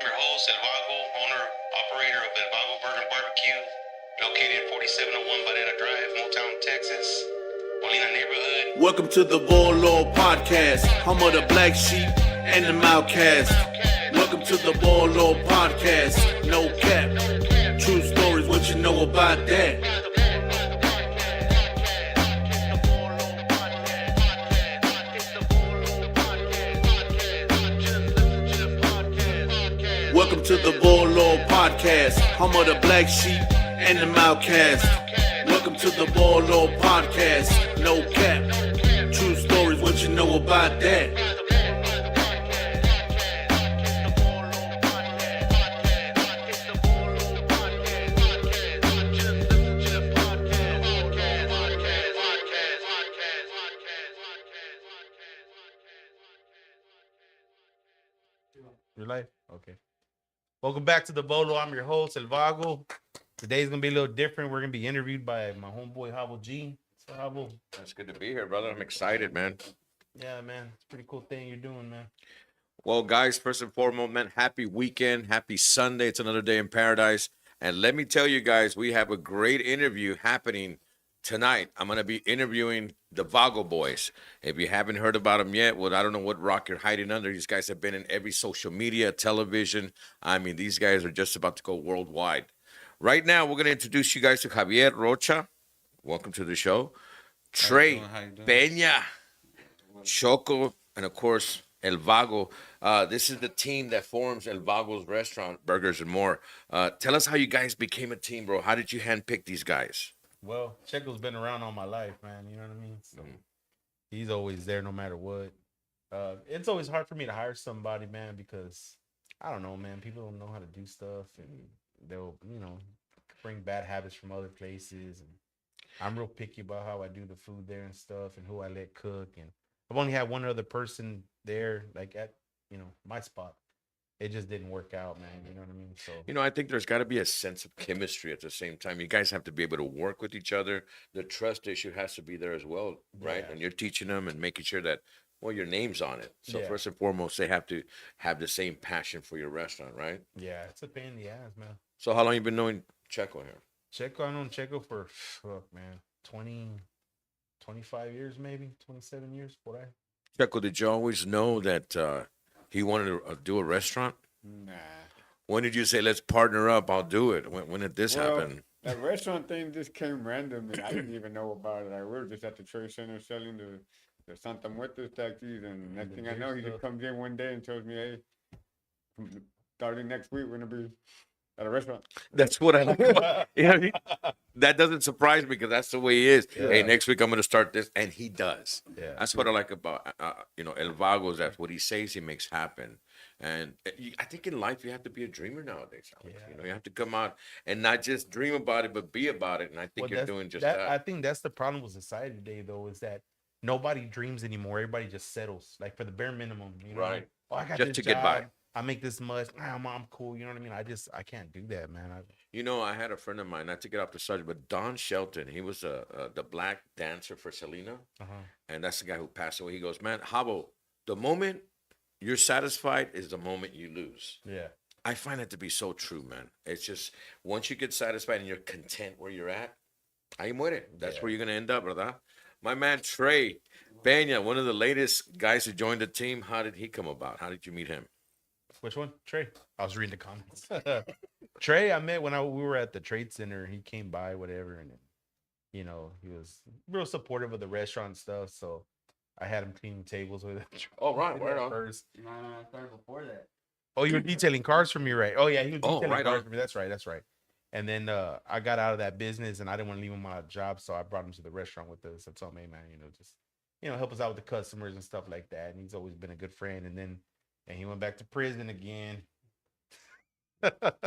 Your host, El Vago, owner, operator of El Vago Burger Barbecue, located at 4701 Banana Drive, Motown, Texas, Molina neighborhood. Welcome to the Volo podcast, home of the black sheep and the outcast. Welcome to the Volo podcast, no cap, true stories, what you know about that? Welcome to the Volo podcast, home of the black sheep and the outcast. Welcome to the Volo podcast, no cap, true stories, what you know about that? Your life? Okay. Welcome back to the Volo. I'm your host, El Vago. Today's going to be a little different. We're going to be interviewed by my homeboy, Havo G. So, Havo. It's good to be here, brother. I'm excited, man. Yeah, man. It's a pretty cool thing you're doing, man. Well, guys, first and foremost, man, happy weekend. Happy Sunday. It's another day in paradise. And let me tell you guys, we have a great interview happening tonight. I'm going to be interviewing the Vago Boys. If you haven't heard about them yet, well, I don't know what rock you're hiding under. These guys have been in every social media, television. I mean, these guys are just about to go worldwide. Right now, we're going to introduce you guys to Javier Rocha. Welcome to the show. Trey Peña, Choco, and of course, El Vago. This is the team that forms El Vago's restaurant, burgers, and more. Tell us how you guys became a team, bro. How did you handpick these guys? Well, Checo's been around all my life, man. You know what I mean? So he's always there no matter what. It's always hard for me to hire somebody, man, because I don't know, man. People don't know how to do stuff, and they'll, bring bad habits from other places. And I'm real picky about how I do the food there and stuff, and who I let cook. And I've only had one other person there, like at my spot. It just didn't work out, man. You know what I mean? So I think there's got to be a sense of chemistry at the same time. You guys have to be able to work with each other. The trust issue has to be there as well, right? Yeah. And you're teaching them and making sure that, well, your name's on it. So Yeah. first and foremost, they have to have the same passion for your restaurant, right? yeah, it's a pain in the ass, man. So how long you been knowing Checo here? Checo, I've known Checo for, 25 years, maybe 27 years. Por ahí. Checo, did you always know that he wanted to do a restaurant? Nah. When did you say, let's partner up, I'll do it? When did this happen? That restaurant thing just came randomly. I didn't even know about it. We were just at the trade center selling the Santa Muertes taxis, and next thing I know, he just comes in one day and tells me, hey, starting next week, we're going to be at a restaurant. That's what I like about that doesn't surprise me because that's the way he is. Yeah. Hey, next week I'm going to start this, and he does. Yeah. That's what I like about El Vago's. That's what he says he makes happen. And I think in life you have to be a dreamer nowadays. Alex. Yeah. You have to come out and not just dream about it, but be about it. And I think you're doing just that. I think that's the problem with society today, though, is that nobody dreams anymore. Everybody just settles, like for the bare minimum. You know? Right. Oh, I got Just this to job. get by. I make this much. I'm cool. You know what I mean? I can't do that, man. I had a friend of mine, not to get off the subject, but Don Shelton, he was the black dancer for Selena. And that's the guy who passed away. He goes, man, Habo, the moment you're satisfied is the moment you lose. Yeah. I find it to be so true, man. It's just, once you get satisfied and you're content where you're at, ahí muere. That's where you're going to end up, ¿verdad? My man, Trey Peña, one of the latest guys who joined the team. How did he come about? How did you meet him? Which one? Trey. I was reading the comments. Trey, I met when we were at the trade center. He came by, whatever, and he was real supportive of the restaurant and stuff. So I had him cleaning tables with him. Oh, right, right on. First. No, I started before that. Oh, you were detailing cars for me, right? Oh yeah, he was detailing right cars on. for me. That's right. And then I got out of that business, and I didn't want to leave him my job, so I brought him to the restaurant with us. I told him, hey man, just help us out with the customers and stuff like that. And he's always been a good friend. And he went back to prison again.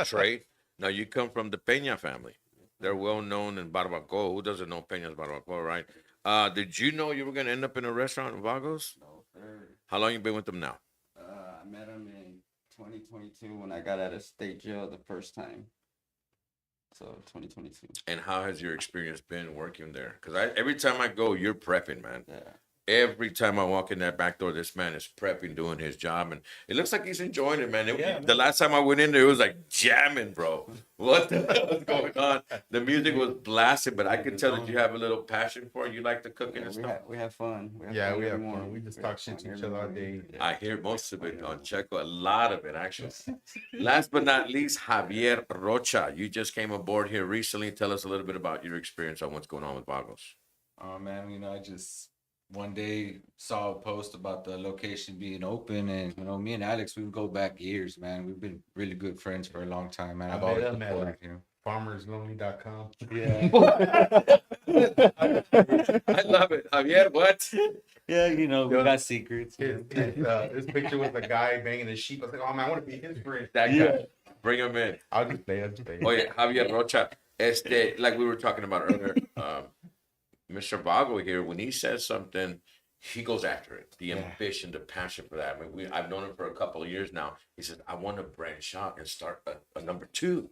Trey, now you come from the Peña family. They're well known in Barbacoa. Who doesn't know Peña's Barbacoa, right? Did you know you were going to end up in a restaurant in Vagos? No, sir. How long you been with them now? I met him in 2022 when I got out of state jail the first time. So 2022. And how has your experience been working there? Because every time I go, you're prepping, man. Yeah. Every time I walk in that back door, this man is prepping, doing his job, and it looks like he's enjoying it, man. Yeah, The last time I went in there, it was like jamming, bro. What the hell is going on? The music was blasting, but I could tell that you have a little passion for it. You like the cooking and stuff. We have fun. We have Yeah, fun we every have fun. morning. We just We talk have shit to fun each every other all morning. day. I hear most of it on Checo, a lot of it actually. Last but not least, Javier Rocha. You just came aboard here recently. Tell us a little bit about your experience on what's going on with Vagos. Oh man, I just one day saw a post about the location being open, and me and Alex, we would go back years, man. We've been really good friends for a long time, man. I I've met always him at, supported like, him. Farmerslonely.com. Yeah, I love it. Javier, what? yeah, we got secrets. This picture was the guy banging the sheep. I was like, oh man, I want to be his friend. That guy. Bring him in. I'll just play. I'll just play. Oh yeah, Javier Rocha. Like we were talking about earlier, Mr. Vago here, when he says something, he goes after it. The ambition, the passion for that. I mean, I've known him for a couple of years now. He says, I want to branch out and start a number 2.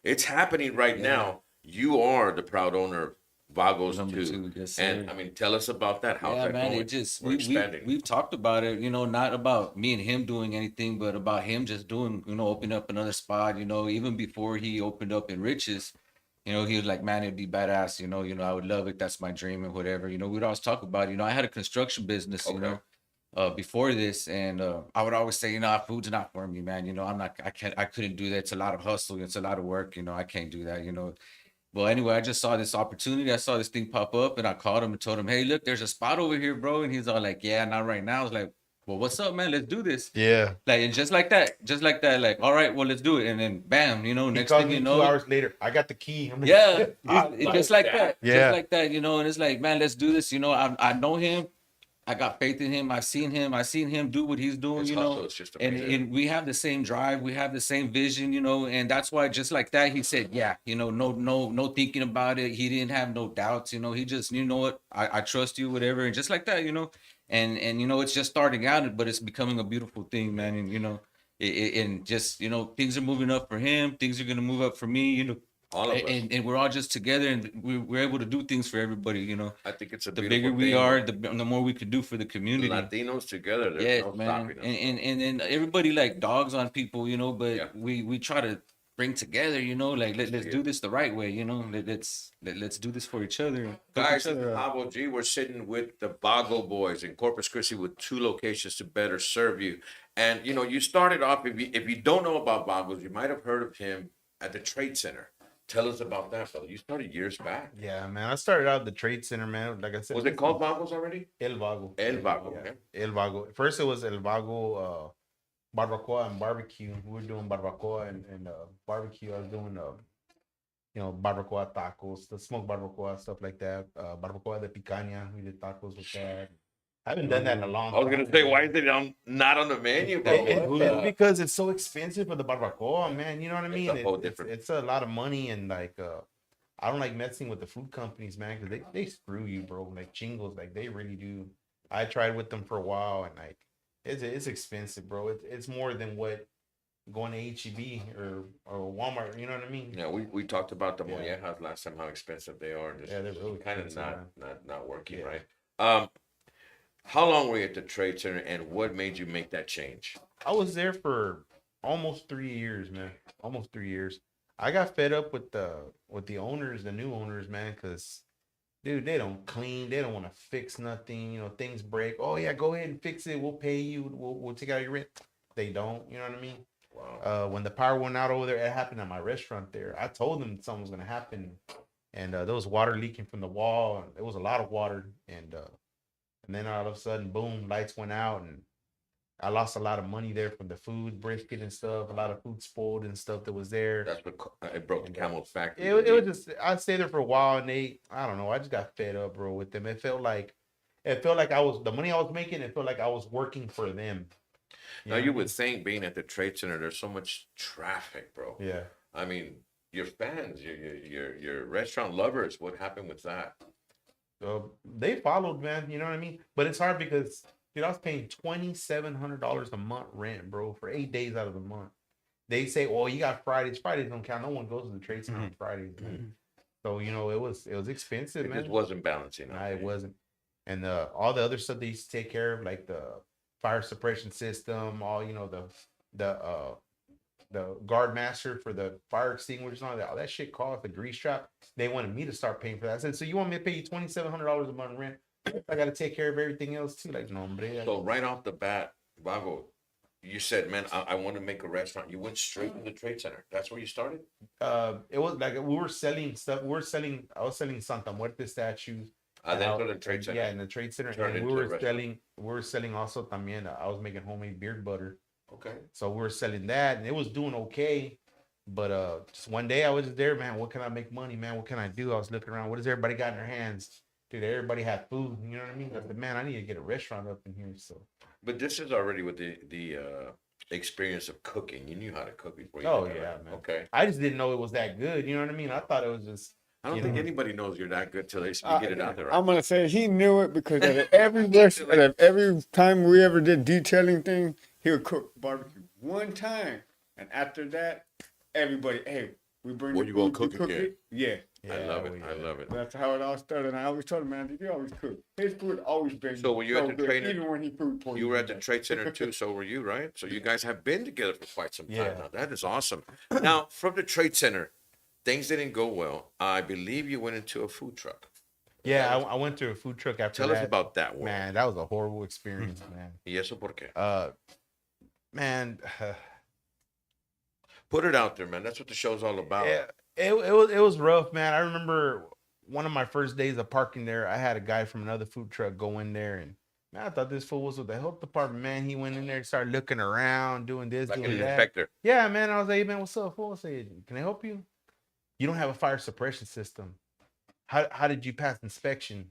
It's happening right now. You are the proud owner of Vagos Number 2. two, yes, sir. And I mean, tell us about that. How's Yeah, that man, going? it just We're expanding. we've talked about it, not about me and him doing anything, but about him just doing, opening up another spot, even before he opened up in Riches, he was like, man, it'd be badass, I would love it. That's my dream and whatever. We'd always talk about, I had a construction business, before this, and I would always say, food's not for me, man. I couldn't do that. It's a lot of hustle, it's a lot of work, I can't do that, Well, anyway, I just saw this opportunity. I saw this thing pop up, and I called him and told him, "Hey, look, there's a spot over here, bro." And he's all like, "Yeah, not right now." I was like, "Well, what's up, man? Let's do this." Yeah. Like, and just like that, like, all right, well, let's do it. And then, bam, He next called thing me you 2 know, hours later. I got the key. I'm like, yeah, like just like that. that, Yeah. just like that, and it's like, man, let's do this. I know him. I got faith in him. I've seen him do what he's doing, His hustle is just and amazing. and we have the same drive, we have the same vision, and that's why just like that, he said, yeah, no thinking about it. He didn't have no doubts, he just, what, I trust you, whatever, and just like that, and it's just starting out, but it's becoming a beautiful thing, man, and and just things are moving up for him, things are gonna move up for me, All of us. and we're all just together, and we're able to do things for everybody, I think it's a the beautiful bigger we thing. are, the more we could do for the community. Latinos together, there's Yes, no man. stopping us. And then everybody like dogs on people, but Yeah. we try to bring together, like let's do this the right way, let's do this for each other. Help Guys, each other out. Pablo G, we're sitting with the Bago Boys in Corpus Christi with 2 locations to better serve you. And you started off. If you don't know about Bagos, you might have heard of him at the Trade Center. Tell us about that, fella. You started years back. Yeah, man. I started out at the Trade Center, man. Like I said, Was it called Bagos already? El Vago? El Vago, Yeah. okay. El Vago. First, it was El Vago barbacoa and barbecue. We were doing barbacoa and barbecue. I was doing barbacoa tacos, the smoked barbacoa, stuff like that. Barbacoa de picanha. We did tacos with that. I haven't done that in a long I time. was gonna say, why is it not on the menu, bro? It's because it's so expensive for the barbacoa, man. You know what I mean? a whole different- It's a lot of money, and like I don't like messing with the food companies, man, because they screw you, bro. Like Chingos, like they really do. I tried with them for a while, and like it's expensive, bro. It's more than what going to HEB or Walmart. You know what I mean? Yeah, we talked about the Yeah. mollejas last time, how expensive they are. Just Yeah, they're really kind of expensive, not working, Yeah. right? How long were you at the Trade Center, and what made you make that change? I was there for almost 3 years, man. Almost 3 years. I got fed up with the owners, the new owners, man, because dude, they don't clean. They don't want to fix nothing. Things break. Oh yeah, go ahead and fix it. We'll pay you. We'll take out your rent. They don't. You know what I mean? Wow. When the power went out over there, it happened at my restaurant there. I told them something was gonna happen, and there was water leaking from the wall. And it was a lot of water, and then all of a sudden, boom, lights went out, and I lost a lot of money there from the food, brisket and stuff. A lot of food spoiled and stuff that was there. That's what it broke the camel's back. It was just, I stayed there for a while, and I don't know, I just got fed up, bro, with them. It felt like the money I was making, it felt like I was working for them. Now you would think, being at the Trade Center, there's so much traffic, bro. Yeah. I mean, your fans, your restaurant lovers. What happened with that? They followed, man. You know what I mean? But it's hard because, dude, I was paying $2,700 a month rent, bro, for 8 days out of the month. They say, "Oh, you got Fridays. Fridays don't count. No one goes to the Trade Center on Fridays." Man. So it was expensive, It man. just wasn't balancing. Nah, it wasn't. and all the other stuff they used to take care of, like the fire suppression system, all the guard master for the fire extinguishers and all that shit cost, the grease trap. They wanted me to start paying for that. I said, so you want me to pay you $2,700 a month rent? I got to take care of everything else too. Like, no, hombre. So right off the bat, Vago, you said, man, I want to make a restaurant. You went straight to the trade center. That's where you started? It was like we were selling stuff. I was selling Santa Muerte statues. Then to the trade center. Yeah, in the trade center. Turned And we into a were restaurant. selling also también. I was making homemade beard butter. Okay. So we were selling that, and it was doing okay. But just one day I was just there, man. What can I make money, man? What can I do? I was looking around. What does everybody got in their hands? Dude, everybody had food. You know what I mean? I said, man, I need to get a restaurant up in here. So. But this is already with the experience of cooking. You knew how to cook before you Oh did that, yeah, right? man. Okay. I just didn't know it was that good. You know what I mean? I thought it was just. I don't you think know. anybody knows you're that good till they get it out there. Right? I'm gonna say he knew it because at every time we ever did detailing thing, he would cook barbecue one time, and after that, everybody, hey, we bring. Well, the you gonna food, cook again? Yeah. I love it. we- I love it. That's how it all started. And I always told him, man, you always cook. His food always been So were you at the good, trainer- even when he food poisoned. You were at the trade center too, so were you, right? So you guys have been together for quite some time Yeah. now. That is awesome. Now, from the trade center, things didn't go well. I believe you went into a food truck. Yeah, I went to a food truck after Tell that. us about that one. Man, that was a horrible experience, man. Y eso por qué? Man, Put it out there, man. That's what the show's all about. it was rough, man. I remember one of my first days of parking there. I had a guy from another food truck go in there, and man, I thought this fool was with the health department. Man, he went in there, started looking around, doing this, Like an doing that. inspector. Yeah, man. I was like, hey, man, what's up, fool? I said, can I help you? You don't have a fire suppression system. How did you pass inspection?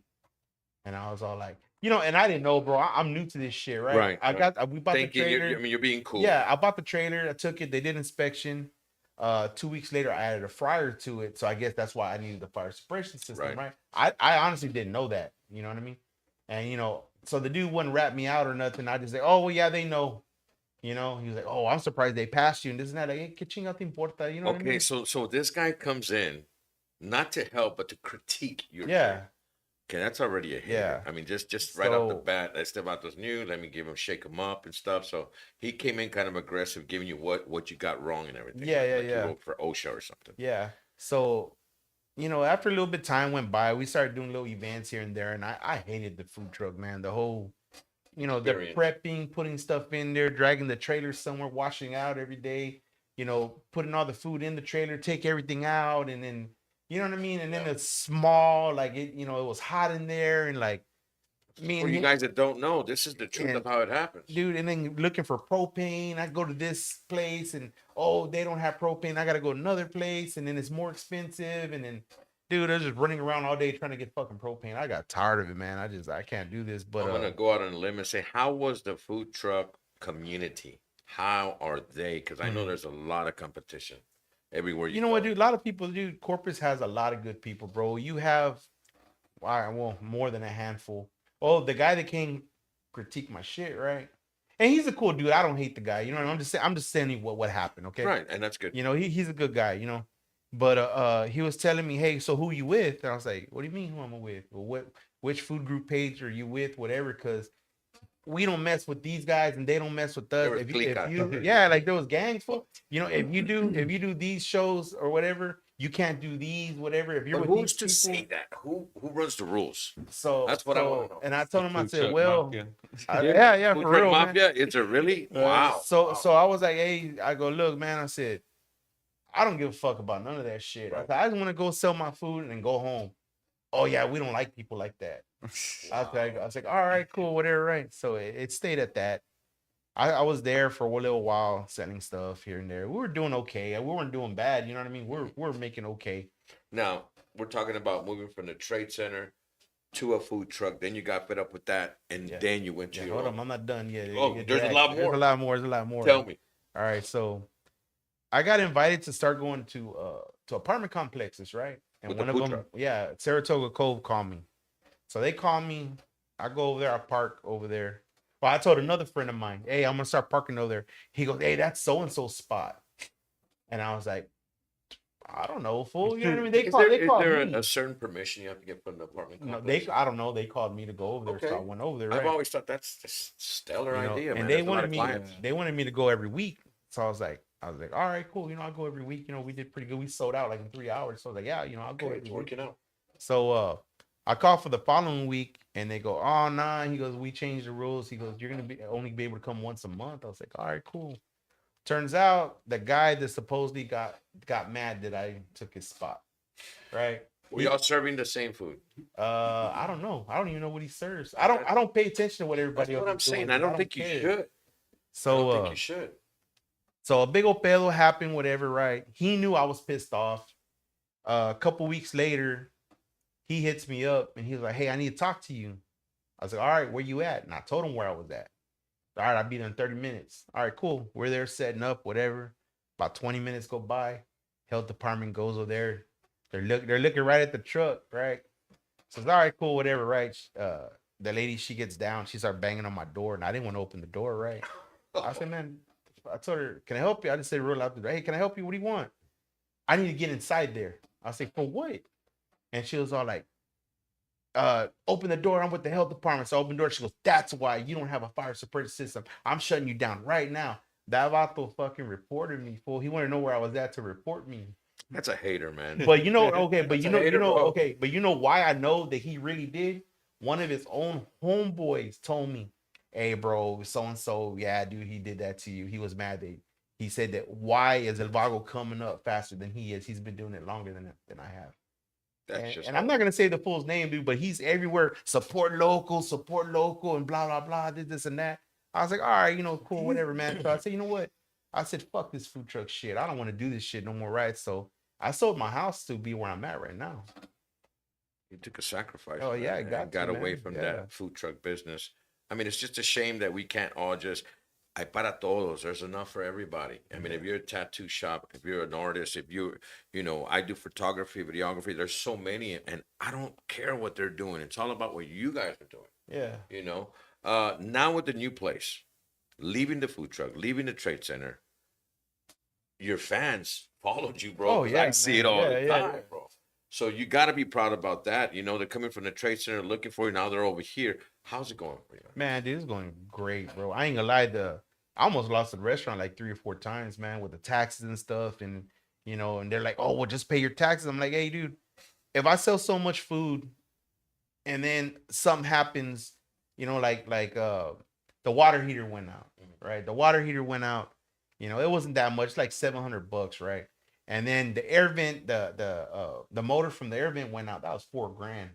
And I was all like, and I didn't know, bro. I'm new to this shit, right? Right. We bought Thank the you. trailer. I mean, you're being cool. Yeah, I bought the trailer. I took it. They did inspection. 2 weeks later, I added a fryer to it. So I guess that's why I needed the fire suppression system, right? I honestly didn't know that. You know what I mean? And, so the dude wouldn't rat me out or nothing. I just say, oh, well, yeah, they know. He was like, oh, I'm surprised they passed you and this and that. Like, hey, que chinga te importa? You know what I mean? So this guy comes in not to help, but to critique your Yeah. trade. Okay, that's already a hit. Yeah. I mean, just right off the So- bat, este vato's new. Let me give him, shake him up and stuff. So he came in kind of aggressive, giving you what you got wrong and everything. Yeah, like yeah. You wrote for OSHA or something. Yeah. So, after a little bit of time went by, we started doing little events here and there, and I hated the food truck, man. The whole, the Experience. prepping, putting stuff in there, dragging the trailer somewhere, washing out every day, putting all the food in the trailer, take everything out, and then, you know what I mean? And then it's small, like it was hot in there, and like me For and you him- guys that don't know, this is the truth And- of how it happens. dude, and then looking for propane. I go to this place and they don't have propane. I gotta go to another place, and then it's more expensive. And then, dude, I was just running around all day trying to get fucking propane. I got tired of it, man. I can't do this. But I'm gonna go out on a limb and say, how was the food truck community? How are they? Because I know there's a lot of competition everywhere. you know what, dude? A lot of people, dude. Corpus has a lot of good people, bro. You have, well, more than a handful. Oh, the guy that came critique my shit, right? And he's a cool dude. I don't hate the guy. You know, I'm just saying what happened, okay? Right, and that's good. He's a good guy, But he was telling me, hey, so who you with? And I was like, what do you mean who I'm with? Well, which food group page are you with? Whatever, because we don't mess with these guys and they don't mess with us. There was If clica. you yeah, like there was gangs full. If you do these shows or whatever, you can't do these, whatever. If you're But with who's to these people, say that? Who runs the rules? so That's what I wanna know. And I told him, I Food said, truck well, mafia. yeah, Food for truck real, man. mafia? Is it really? Wow. So I was like, hey, I go, look, man. I said, I don't give a fuck about none of that shit. I said, I just want to go sell my food and go home. Oh yeah, we don't like people like that. I was like, all right, cool, whatever, right? So it stayed at that. I was there for a little while selling stuff here and there. We were doing okay. We weren't doing bad. You know what I mean? We're making okay. Now we're talking about moving from the trade center to a food truck. Then you got fed up with that, and Yeah. then you went to Yeah, your hold own. on, I'm not done yet. Oh, It there's a drags. lot There's more. a lot more. There's a lot more. Tell me. All right, so I got invited to start going to apartment complexes, right? And With the one of food them, truck. yeah, Saratoga Cove called me. So they called me. I go over there. I park over there. Well, I told another friend of mine, hey, I'm gonna start parking over there. He goes, hey, that's so and so spot. And I was like, I don't know, fool. You know what I mean? Is there Me. a certain permission you have to get from the apartment No, complex? I don't know. They called me to go over there, so I Okay. went over there. I've Right? always thought that's just stellar You know, idea, and man. they There's a lot wanted of me. clients. They wanted me to go every week. So I was like, all right, cool. You know, I'll go every week. You know, we did pretty good. We sold out like in 3 hours. So I was like, yeah, you know, I'll go Okay, every it's week. working out. So I called for the following week, and they go, oh nah. He goes, we changed the rules. He goes, you're gonna be only be able to come once a month. I was like, all right, cool. Turns out the guy that supposedly got mad that I took his spot. Right? Were y'all serving the same food? I don't know. I don't even know what he serves. I don't pay attention to what That's everybody else what I'm is doing, saying. 'cause I don't think you care. should. I So don't think you should. so a big old pedo happened, whatever, right? He knew I was pissed off. A couple weeks later, he hits me up and he was like, hey, I need to talk to you. I was like, all right, where you at? And I told him where I was at. All right, I'll be there in 30 minutes. All right, cool. We're there setting up, whatever. About 20 minutes go by. Health department goes over there. They're looking right at the truck, right? Says, all right, cool, whatever, right? The lady, she gets down. She started banging on my door, and I didn't want to open the door, right? I said, man, I told her, can I help you? I just said real loud, hey, can I help you? What do you want? I need to get inside there. I said, for what? And she was all like, open the door. I'm with the health department. So I open the door. She goes, that's why you don't have a fire suppression system. I'm shutting you down right now. That vato fucking reported me, fool. He wanted to know where I was at to report me. That's a hater, man. But you know, okay, but That's you a know, hater, bro. okay, but you know why I know that he really did? One of his own homeboys told me, hey, bro, so and so, yeah, dude, he did that to you. He was mad that he said that why is El Vago coming up faster than he is? He's been doing it longer than I have. And I'm not gonna say the fool's name, dude, but he's everywhere. Support local, and blah blah blah. This and that. I was like, all right, you know, cool, whatever, man. So I said, you know what? I said, fuck this food truck shit. I don't want to do this shit no more, right? So I sold my house to be where I'm at right now. You took a sacrifice. Oh, yeah, I and got to, away man. from Yeah. that food truck business. I mean, it's just a shame that we can't all just hay para todos. There's enough for everybody. I mean, if you're a tattoo shop, if you're an artist, if you know, I do photography, videography. There's so many, and I don't care what they're doing. It's all about what you guys are doing. Yeah. You know, now with the new place, leaving the food truck, leaving the trade center, your fans followed you, bro. Oh, 'cause yeah, I see man. it all Yeah, the yeah, time, yeah. bro. So you got to be proud about that. You know, they're coming from the trade center looking for you. Now they're over here. How's it going for you? Man, dude, it's going great, bro. I ain't gonna lie, I almost lost the restaurant like 3 or 4 times, man, with the taxes and stuff. And you know, and they're like, oh, well, just pay your taxes. I'm like, hey, dude, if I sell so much food and then something happens, you know, like the water heater went out, right? The water heater went out, you know, it wasn't that much, like $700, right? And then the air vent, the motor from the air vent went out. That was $4,000.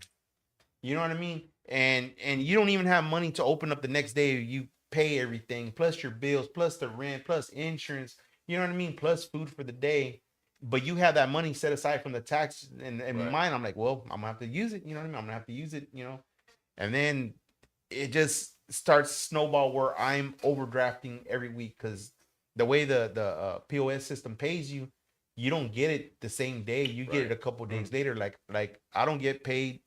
You know what I mean? And you don't even have money to open up the next day. You pay everything, plus your bills, plus the rent, plus insurance. You know what I mean? Plus food for the day. But you have that money set aside from the tax. And in Right. mine, I'm like, well, I'm gonna have to use it. You know what I mean? I'm gonna have to use it. You know, and then it just starts snowball where I'm overdrafting every week because the way the POS system pays you, you don't get it the same day. You get it a couple days later. Like I don't get paid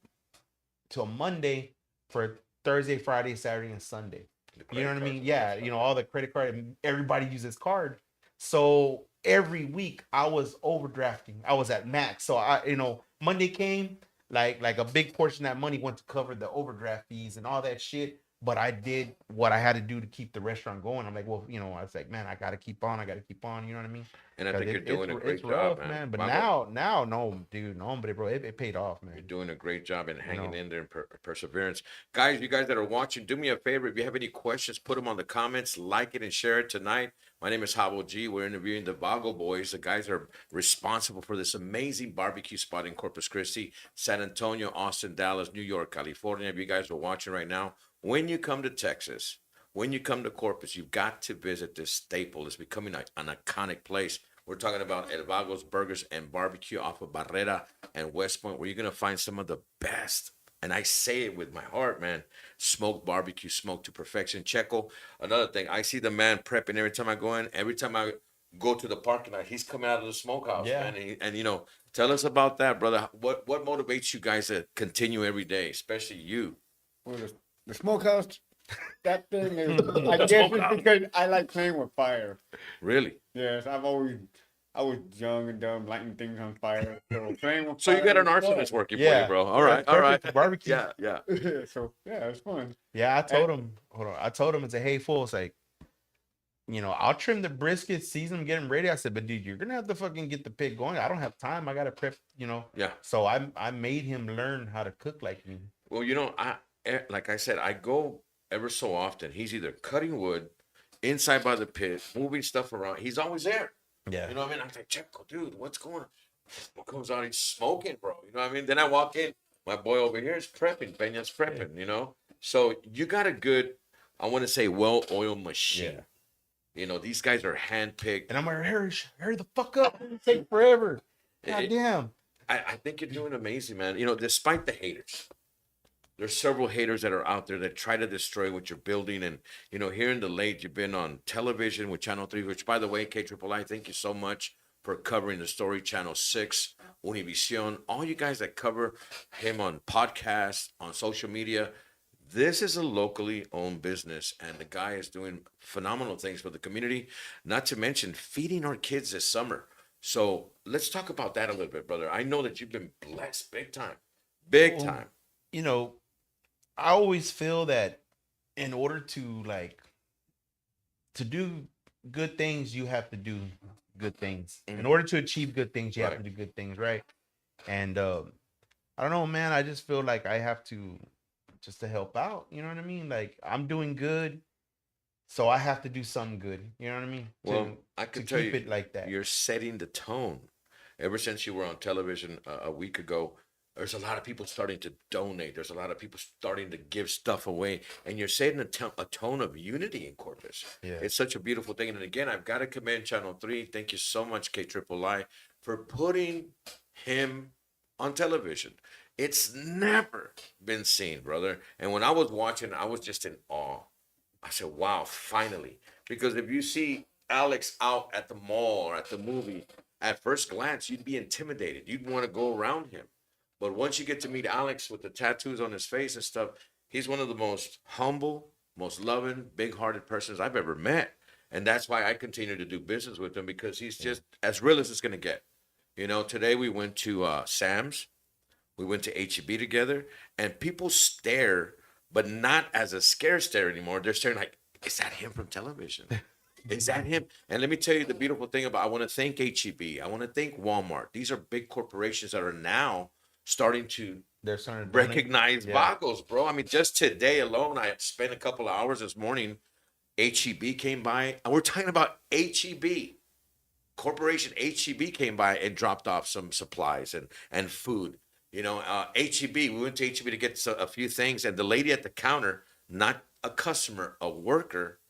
till Monday for Thursday, Friday, Saturday, and Sunday. You know what I mean? Yeah, you know, all the credit card and everybody uses card. So every week I was overdrafting. I was at max. So I, you know, Monday came, like a big portion of that money went to cover the overdraft fees and all that shit. But I did what I had to do to keep the restaurant going. I'm like, well, you know, I was like, man, I gotta keep on. You know what I mean? And I 'Cause think you're doing a great it's job, rough, man. But Vago, now, no, dude, no, but bro, it paid off, man. you're doing a great job in hanging know. in there and perseverance. Guys, you guys that are watching, do me a favor. If you have any questions, put them on the comments, like it, and share it tonight. My name is Havo G. We're interviewing the Vago Boys. The guys are responsible for this amazing barbecue spot in Corpus Christi, San Antonio, Austin, Dallas, New York, California. If you guys are watching right now, when you come to Texas, when you come to Corpus, you've got to visit this staple. It's becoming an iconic place. We're talking about El Vago's Burgers and Barbecue off of Barrera and West Point, where you're going to find some of the best, and I say it with my heart, man, smoked barbecue, smoked to perfection. Checo, another thing, I see the man prepping every time I go in. Every time I go to the parking lot, he's coming out of the smokehouse, Yeah. man. And, you know, tell us about that, brother. What motivates you guys to continue every day, especially you? Well, the smokehouse, that thing is, I guess it's because I like playing with fire. Really? Yes, I've always I was young and dumb, lighting things on fire. So playing with So you fire got an was fun. arsonist working for you, Yeah. bro. All Yeah, right, it's all right. perfect for barbecue. Yeah. So yeah, it's fun. Yeah, I told him. Hold on. I told him, it's a hey fool. It's like, I'll trim the brisket, season them, get them ready. I said, but dude, you're gonna have to fucking get the pig going. I don't have time. I gotta prep. Yeah. So I made him learn how to cook like me. Well, like I said, I go ever so often. He's either cutting wood inside by the pit, moving stuff around. He's always there. Yeah. You know what I mean? I'm like, Checo, dude, what's going on? What comes out? He's smoking, bro. You know what I mean? Then I walk in. My boy over here is prepping. Peña's prepping, So you got a good, I want to say, well-oiled machine. These guys are handpicked. And I'm like, hurry the fuck up. It'll take forever. God damn. I think you're doing amazing, man. Despite the haters. There's several haters that are out there that try to destroy what you're building. And, here in the late, you've been on television with Channel 3, which, by the way, KIII, thank you so much for covering the story. Channel 6, Univision, all you guys that cover him on podcasts, on social media. This is a locally owned business, and the guy is doing phenomenal things for the community, not to mention feeding our kids this summer. So let's talk about that a little bit, brother. I know that you've been blessed big time. Big time. I always feel that in order to do good things, you have to do good things. In order to achieve good things, you have to do good things, right? And I don't know, man. I just feel like I have to just to help out. You know what I mean? Like, I'm doing good, so I have to do something good. You know what I mean? Well, I can tell you, it like that. You're setting the tone. Ever since you were on television a week ago, there's a lot of people starting to donate. There's a lot of people starting to give stuff away, and you're setting a tone of unity in Corpus. Yeah. It's such a beautiful thing. And again, I've got to commend Channel 3. Thank you so much, KIII, for putting him on television. It's never been seen, brother. And when I was watching, I was just in awe. I said, wow, finally. Because if you see Alex out at the mall or at the movie, at first glance, you'd be intimidated. You'd want to go around him. But once you get to meet Alex with the tattoos on his face and stuff, he's one of the most humble, most loving, big-hearted persons I've ever met. And that's why I continue to do business with him, because he's just as real as it's going to get. Today we went to Sam's. We went to H-E-B together, and people stare, but not as a scare stare anymore. They're staring like, is that him from television? Is that him? And let me tell you the beautiful thing I want to thank H-E-B. I want to thank Walmart. These are big corporations that are now starting to recognize Vagos, bro. I mean, just today alone, I spent a couple of hours this morning. H-E-B came by, and we're talking about H-E-B. Corporation H-E-B came by and dropped off some supplies and food. H-E-B, we went to H-E-B to get a few things, and the lady at the counter, not a customer, a worker,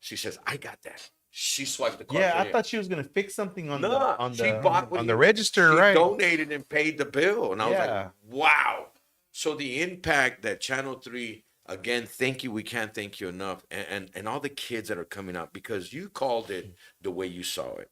she says, I got that. She swiped the card. Yeah, I thought she was gonna fix something on the register, she right? Donated and paid the bill, and I was like, wow. So the impact that Channel 3, again, thank you. We can't thank you enough, and all the kids that are coming out, because you called it the way you saw it.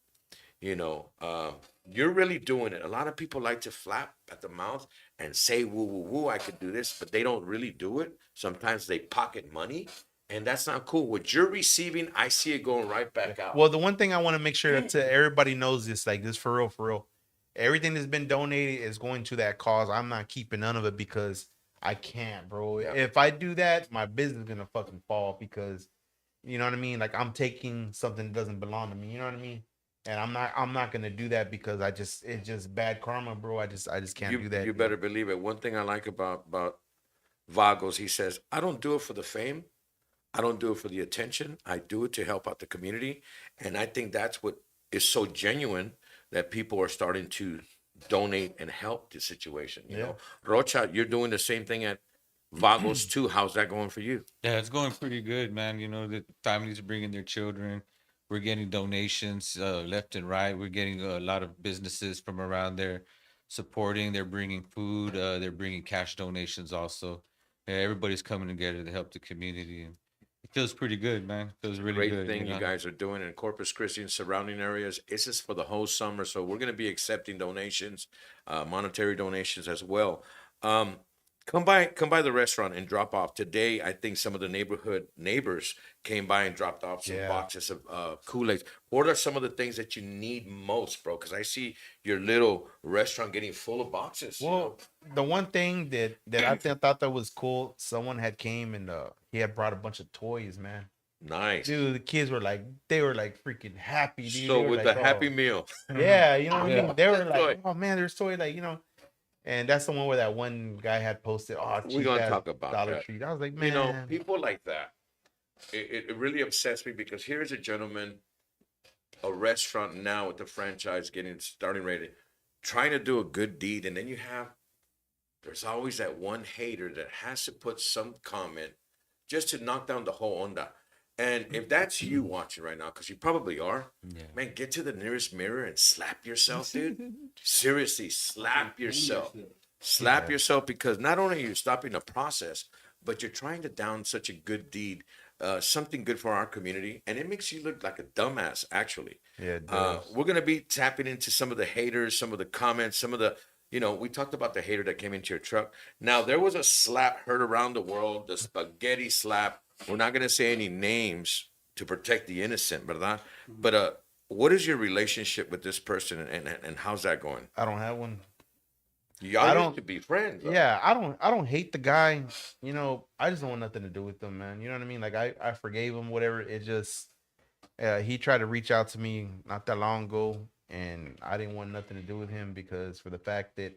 You're really doing it. A lot of people like to flap at the mouth and say, woo, woo, woo, I could do this, but they don't really do it. Sometimes they pocket money, and that's not cool. What you're receiving, I see it going right back out. Well, the one thing I want to make sure that everybody knows this, like this for real. Everything that's been donated is going to that cause. I'm not keeping none of it because I can't, bro. Yeah. If I do that, my business is gonna fucking fall, because you know what I mean? Like, I'm taking something that doesn't belong to me. You know what I mean? And I'm not gonna do that, because it's just bad karma, bro. I just can't do that. You better believe it. One thing I like about Vagos, he says, I don't do it for the fame. I don't do it for the attention. I do it to help out the community. And I think that's what is so genuine, that people are starting to donate and help the situation. You know, Rocha, you're doing the same thing at Vagos too. How's that going for you? Yeah, it's going pretty good, man. The families are bringing their children. We're getting donations left and right. We're getting a lot of businesses from around there supporting. They're bringing food. They're bringing cash donations also. Yeah, everybody's coming together to help the community, and it feels pretty good, man. It feels really good. Great thing you guys are doing in Corpus Christi and surrounding areas. This is for the whole summer, so we're going to be accepting donations, monetary donations as well. Come by the restaurant and drop off. Today, I think some of the neighborhood neighbors came by and dropped off some Yeah. boxes of Kool-Aid. What are some of the things that you need most, bro? Because I see your little restaurant getting full of boxes. Well, the one thing that thought that was cool, someone had came and he had brought a bunch of toys, man. Nice. Dude, the kids were like, they were like freaking happy, dude. So They were with like, the oh. Happy Meal, Yeah, you know what I Yeah. mean? They were Toy. like, oh man, there's toy, like, you know. And that's the one where that one guy had posted, oh, we're cheap gonna ass talk about Dollar that. Tree. I was like, man, You know, people like that. It really upsets me because here's a gentleman, a restaurant now with the franchise getting starting ready, trying to do a good deed, and then there's always that one hater that has to put some comment just to knock down the whole onda. And if that's you watching right now, because you probably are, man, get to the nearest mirror and slap yourself, dude. Seriously, slap yourself. Slap yourself, because not only are you stopping the process, but you're trying to down such a good deed, something good for our community, and it makes you look like a dumbass, actually. yeah, it does. We're going to be tapping into some of the haters, some of the comments, some of the, we talked about the hater that came into your truck. Now, there was a slap heard around the world, the spaghetti slap. We're not going to say any names to protect the innocent, ¿verdad? But what is your relationship with this person, and how's that going? I don't have one. Y'all I used don't- to be friends. Though. Yeah, I don't hate the guy. You know, I just don't want nothing to do with him, man. You know what I mean? Like I forgave him, whatever. It just he tried to reach out to me not that long ago, and I didn't want nothing to do with him because for the fact that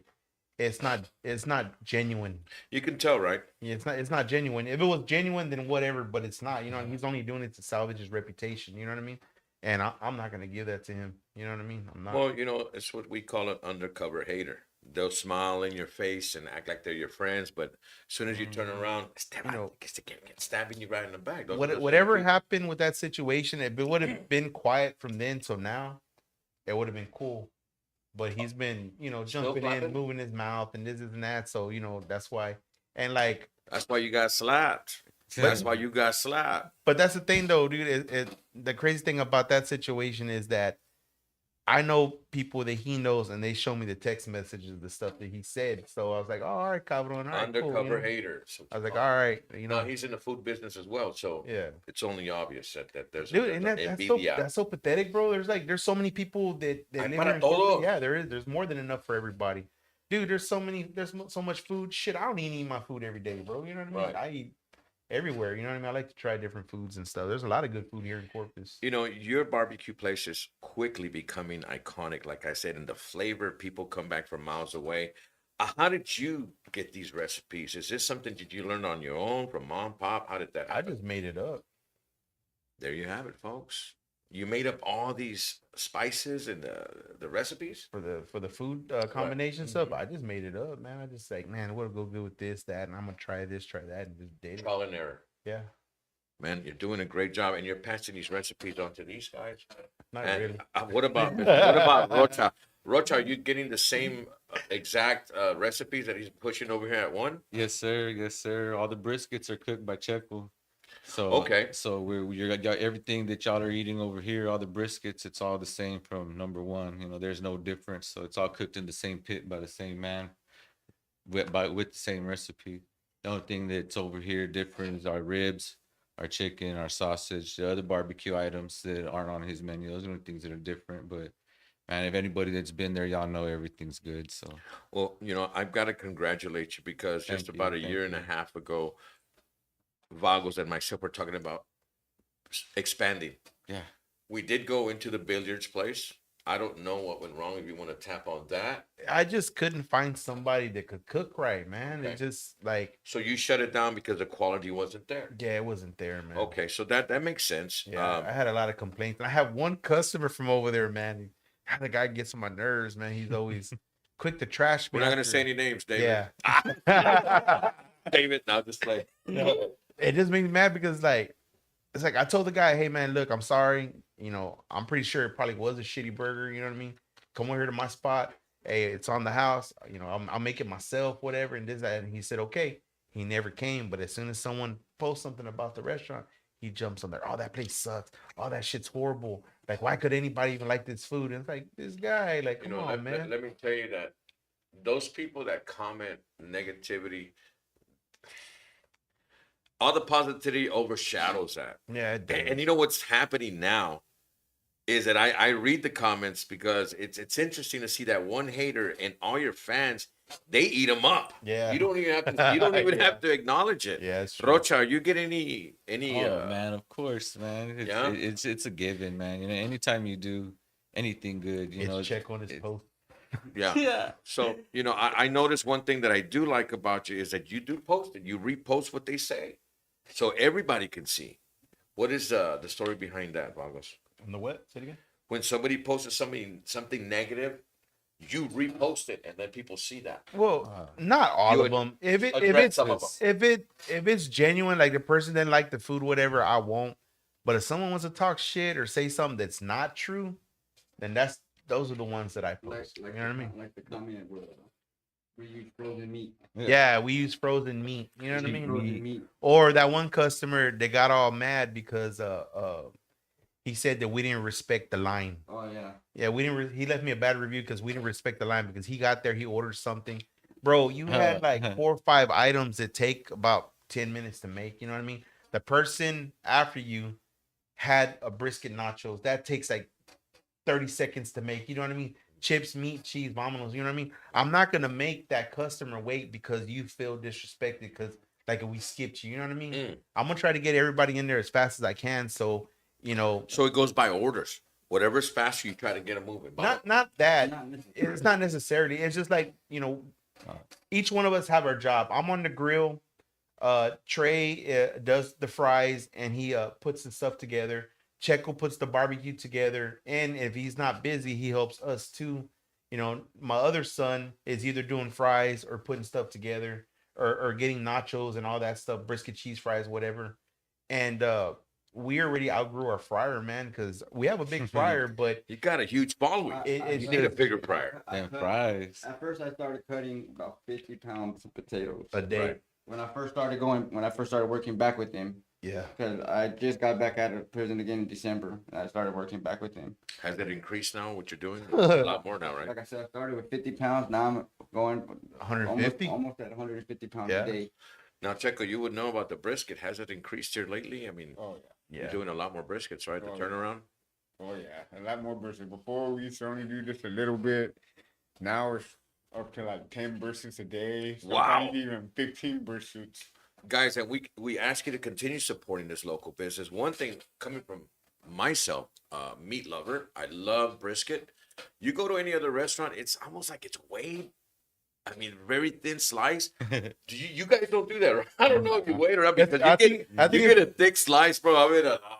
it's not genuine. You can tell, right? Yeah, it's not genuine. If it was genuine, then whatever. But it's not. You know, he's only doing it to salvage his reputation. You know what I mean? And I'm not gonna give that to him. You know what I mean? I'm not. Well, it's what we call an undercover hater. They'll smile in your face and act like they're your friends, but as soon as you turn around, stabbing you right in the back. Those are the same Whatever people. happened with that situation, if it would have been quiet from then till now, it would have been cool. But he's been, jumping in, flapping? moving his mouth, and this and that. So that's why. And like, That's why you got slapped. That's why you got slapped. but that's the thing though, dude. The crazy thing about that situation is that I know people that he knows, and they show me the text messages, the stuff that he said. So I was like, oh, all right, Cabron, all right, Undercover cool, hater. I was like, all right, Now he's in the food business as well, so yeah. it's only obvious that there's Dude, and that's so, envidia. that's so pathetic, bro. There's so many people that Hay live para here in todo. Corpus. Yeah, there's more than enough for everybody. Dude, there's so much food. Shit, I don't eat my food every day, bro. You know what I mean? Right. I eat everywhere. You know what I mean? I like to try different foods and stuff. There's a lot of good food here in Corpus. Your barbecue place is quickly becoming iconic. Like I said, and the flavor, people come back from miles away. How did you get these recipes? Is this something that you learned on your own from mom, pop? How did that I happen? just made it up. There you have it, folks. You made up all these spices and the recipes? For the food combination stuff. I just made it up, man. I just like, man, what'll go good with this, that, and I'm gonna try this, try that, and just did it. Trial and error. Yeah, Man, you're doing a great job, and you're passing these recipes on to these guys. not And really. what about Rocha? Rocha, are you getting the same exact recipes that he's pushing over here at one? Yes, sir. Yes, sir. All the briskets are cooked by Checo. So Okay. So y'all everything that y'all are eating over here, all the briskets, it's all the same from number one. There's no difference. So it's all cooked in the same pit by the same man, with the same recipe. The only thing that's over here different is our ribs, our chicken, our sausage, the other barbecue items that aren't on his menu. Those are the things that are different. But man, if anybody that's been there, y'all know everything's good. So Well, I've got to congratulate you because just Thank about you, a thank year and a you. half ago, Vagos and myself were talking about expanding. yeah. We did go into the billiards place. I don't know what went wrong. If you want to tap on that, I just couldn't find somebody that could cook right, man. Okay. It just like, so you shut it down because the quality wasn't there. yeah, it wasn't there, man. Okay, so that makes sense. Yeah, I had a lot of complaints. And I have one customer from over there, man. The guy gets on my nerves, man. He's always quick to trash me. We're not going to after- say any names, David. Yeah. David, now just like It just makes me mad because it's like I told the guy, hey man, look, I'm sorry. I'm pretty sure it probably was a shitty burger. You know what I mean? Come over here to my spot. Hey, it's on the house. I'll make it myself, whatever. And this, that. And he said, okay. He never came. But as soon as someone posts something about the restaurant, he jumps on there. Oh, that place sucks. Oh, that shit's horrible. Like, why could anybody even like this food? And it's like, this guy, like, come on, man. let me tell you that those people that comment negativity, all the positivity overshadows that. Yeah, it does. And you know what's happening now is that I read the comments because it's interesting to see that one hater and all your fans, they eat them up. Yeah. You don't even have to. You don't even Yeah. have to acknowledge it. Yeah, it's true. Rocha, are you get any? Oh man, of course, man. Yeah? It's a given, man. You know, anytime you do anything good, you know, It's check on his post. Yeah. yeah. So I noticed one thing that I do like about you is that you do post it. You repost what they say, so everybody can see. What is the story behind that, Vagos? On the what? Say it again. When somebody posted something negative, you repost it, and then people see that. Well, not all You of them. If address it's some of 'em. if it's genuine, like the person didn't like the food, whatever, I won't. But if someone wants to talk shit or say something that's not true, then those are the ones that I post. You know what I mean? Like the comment where we use frozen meat. Yeah, we use frozen meat. You know what I mean? Frozen meat. Or that one customer, they got all mad because he said that we didn't respect the line. Oh yeah. Yeah, we didn't. He left me a bad review because we didn't respect the line because he got there, he ordered something. Bro, you had like 4 or 5 items that take about 10 minutes to make. You know what I mean? The person after you had a brisket nachos that takes like 30 seconds to make. You know what I mean? Chips, meat, cheese, vamonos. You know what I mean? I'm not gonna make that customer wait because you feel disrespected because like we skipped you. You know what I mean? I'm gonna try to get everybody in there as fast as I can. So you know, So it goes by orders. Whatever's faster, you try to get them moving. not that. Not necessarily. It's not necessarily. It's just like, you know, each one of us have our job. I'm on the grill. Trey does the fries and he puts the stuff together. Checo puts the barbecue together, and if he's not busy, he helps us too. You know, my other son is either doing fries or putting stuff together, or getting nachos and all that stuff, brisket, cheese fries, whatever. And we already outgrew our fryer, man, because we have a big fryer, but You got a huge following. it's You need a just bigger fryer. I Damn cut- fries. At first, I started cutting about 50 pounds of potatoes a day. Right. when I first started working back with him. Yeah. Because I just got back out of prison again in December, and I started working back with him. Has it increased now? What you're doing? A lot more now, right? Like I said, I started with 50 pounds. Now I'm going 150. almost at 150 pounds Yeah. a day. Now, Checo, you would know about the brisket. Has it increased here lately? I mean, Oh yeah. you're doing a lot more briskets, right? The Oh, yeah. turnaround. Oh yeah. A lot more brisket. Before we used to only do just a little bit. Now it's up to like 10 briskets a day. Wow. Sometimes even 15 briskets. Guys, and we ask you to continue supporting this local business. One thing coming from myself, meat lover, I love brisket. You go to any other restaurant, it's almost like it's way, I mean, very thin slice. Do you guys don't do that, right? I don't know if you wait or not because I you think get a thick slice, bro.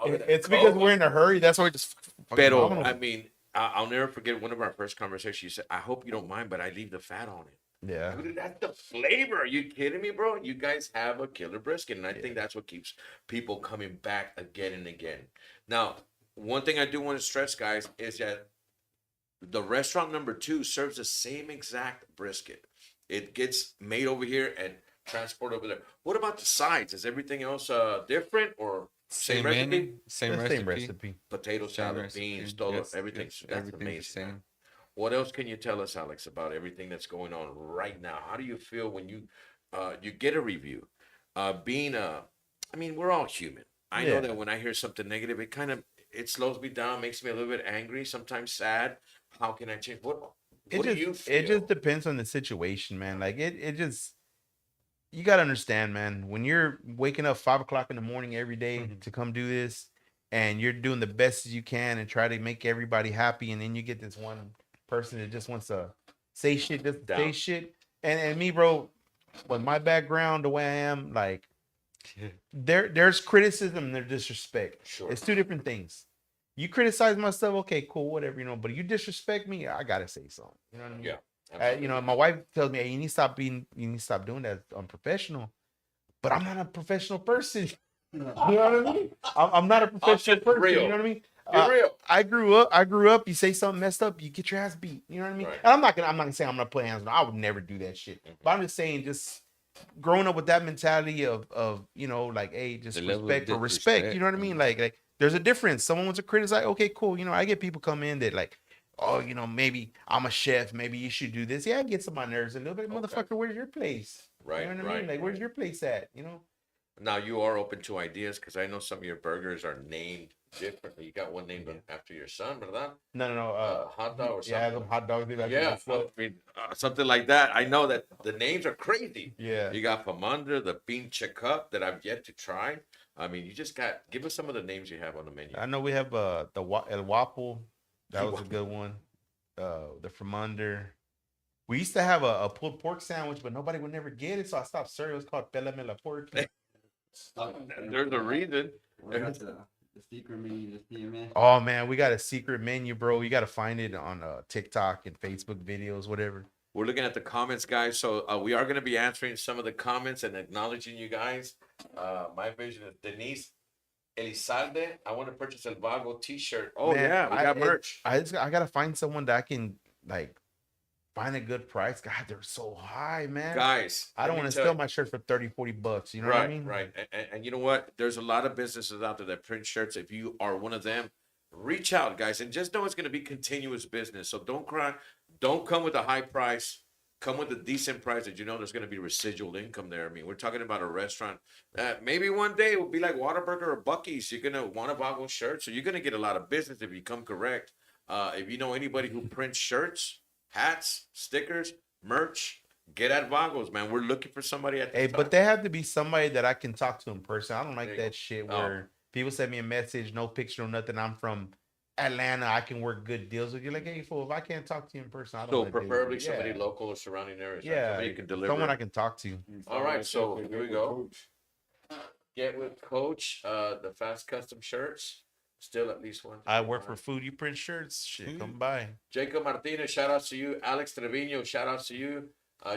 It's because we're in a hurry. That's why we just. Pero, I mean, I'll never forget one of our first conversations. You said, "I hope you don't mind, but I leave the fat on it." Yeah. Dude, that's the flavor. Are you kidding me, bro? You guys have a killer brisket, and I think that's what keeps people coming back again and again. Now, one thing I do want to stress, guys, is that the restaurant number 2 serves the same exact brisket. It gets made over here and transported over there. What about the sides? Is everything else different or same recipe? menu, same recipe. Same recipe. Potato Same salad, recipe. beans, todo, Yes, everything's yes, that's everything's the amazing. man. same. What else can you tell us, Alex, about everything that's going on right now? How do you feel when you get a review? I mean, we're all human. I know Yeah. that when I hear something negative, it slows me down, makes me a little bit angry, sometimes sad. How can I change? What do you feel? It just depends on the situation, man. Like it just, you gotta understand, man. When you're waking up 5 o'clock in the morning every day to come do this, and you're doing the best as you can and try to make everybody happy, and then you get this one person that just wants to say shit, just Down. say shit. And me, bro, with my background, the way I am, like there's criticism and there's disrespect. Sure. It's two different things. You criticize my stuff, okay, cool, whatever, you know. But you disrespect me, I gotta say something. You know what I mean? Yeah. You know, my wife tells me, "Hey, you need to stop doing that. It's unprofessional." But I'm not a professional person. You know what I mean? I'm not a professional just person. real. You know what I mean? You're real. I grew up. You say something messed up, you get your ass beat. You know what I mean? Right. And I'm not gonna say I'm gonna put hands on. I would never do that shit. But I'm just saying, just growing up with that mentality of you know, like, hey, just The level of respect for respect. disrespect. You know what I mean? Like there's a difference. Someone wants to criticize. Okay, cool. You know, I get people come in that like, oh, maybe I'm a chef. Maybe you should do this. Yeah, it gets on my nerves a little bit. Okay. Motherfucker, where's your place? Right, You know what I right, mean? Like, where's right. your place at? Now you are open to ideas because I know some of your burgers are named differently. You got one named after your son, ¿verdad? No. Hot dog or Yeah, something. them hot dogs. They like Yeah, I mean, something like that. I know that the names are crazy. Yeah. You got from under the pinche cup that I've yet to try. I mean, you just got give us some of the names you have on the menu. I know we have El Waffle. That was a good one. The From Under. We used to have a pulled pork sandwich, but nobody would never get it, so I stopped serving. It was called Pelame la Pork. There's a reason. What about the secret menu, the CMS? Oh man, we got a secret menu, bro. You got to find it on TikTok and Facebook videos, whatever. We're looking at the comments, guys. So we are going to be answering some of the comments and acknowledging you guys. My vision is Denise Elizalde. I want to purchase El Vago T-shirt. Oh Man, yeah, we got merch. I gotta find someone that I can like find a good price. God, they're so high, man. Guys, I don't want to sell my shirt for 30-40 bucks. You know what I mean? Right. And you know what? There's a lot of businesses out there that print shirts. If you are one of them, reach out, guys, and just know it's going to be continuous business. So don't cry. Don't come with a high price. Come with a decent price that you know there's going to be residual income there. I mean, we're talking about a restaurant that maybe one day it will be like Whataburger or Buc-ee's. You're going to want a Vago shirt. So you're going to get a lot of business if you come correct. If you know anybody who prints shirts, hats, stickers, merch, get at Vagos, man. We're looking for somebody at Hey, this but time. they have to be somebody that I can talk to in person. I don't There like you that go. shit Oh. where people send me a message, no picture, no nothing. I'm from Atlanta. I can work good deals with you. Like, hey, fool, if I can't talk to you in person, I don't. So like dealing with preferably you. somebody Yeah. local or surrounding areas. Right? Yeah, Somebody you can deliver. someone I can talk to. All right, so here we go. Get with Coach. The fast custom shirts. Still at least one. I work for food. You print shirts. Shit, come by. Jacob Martinez, shout out to you. Alex Trevino, shout out to you.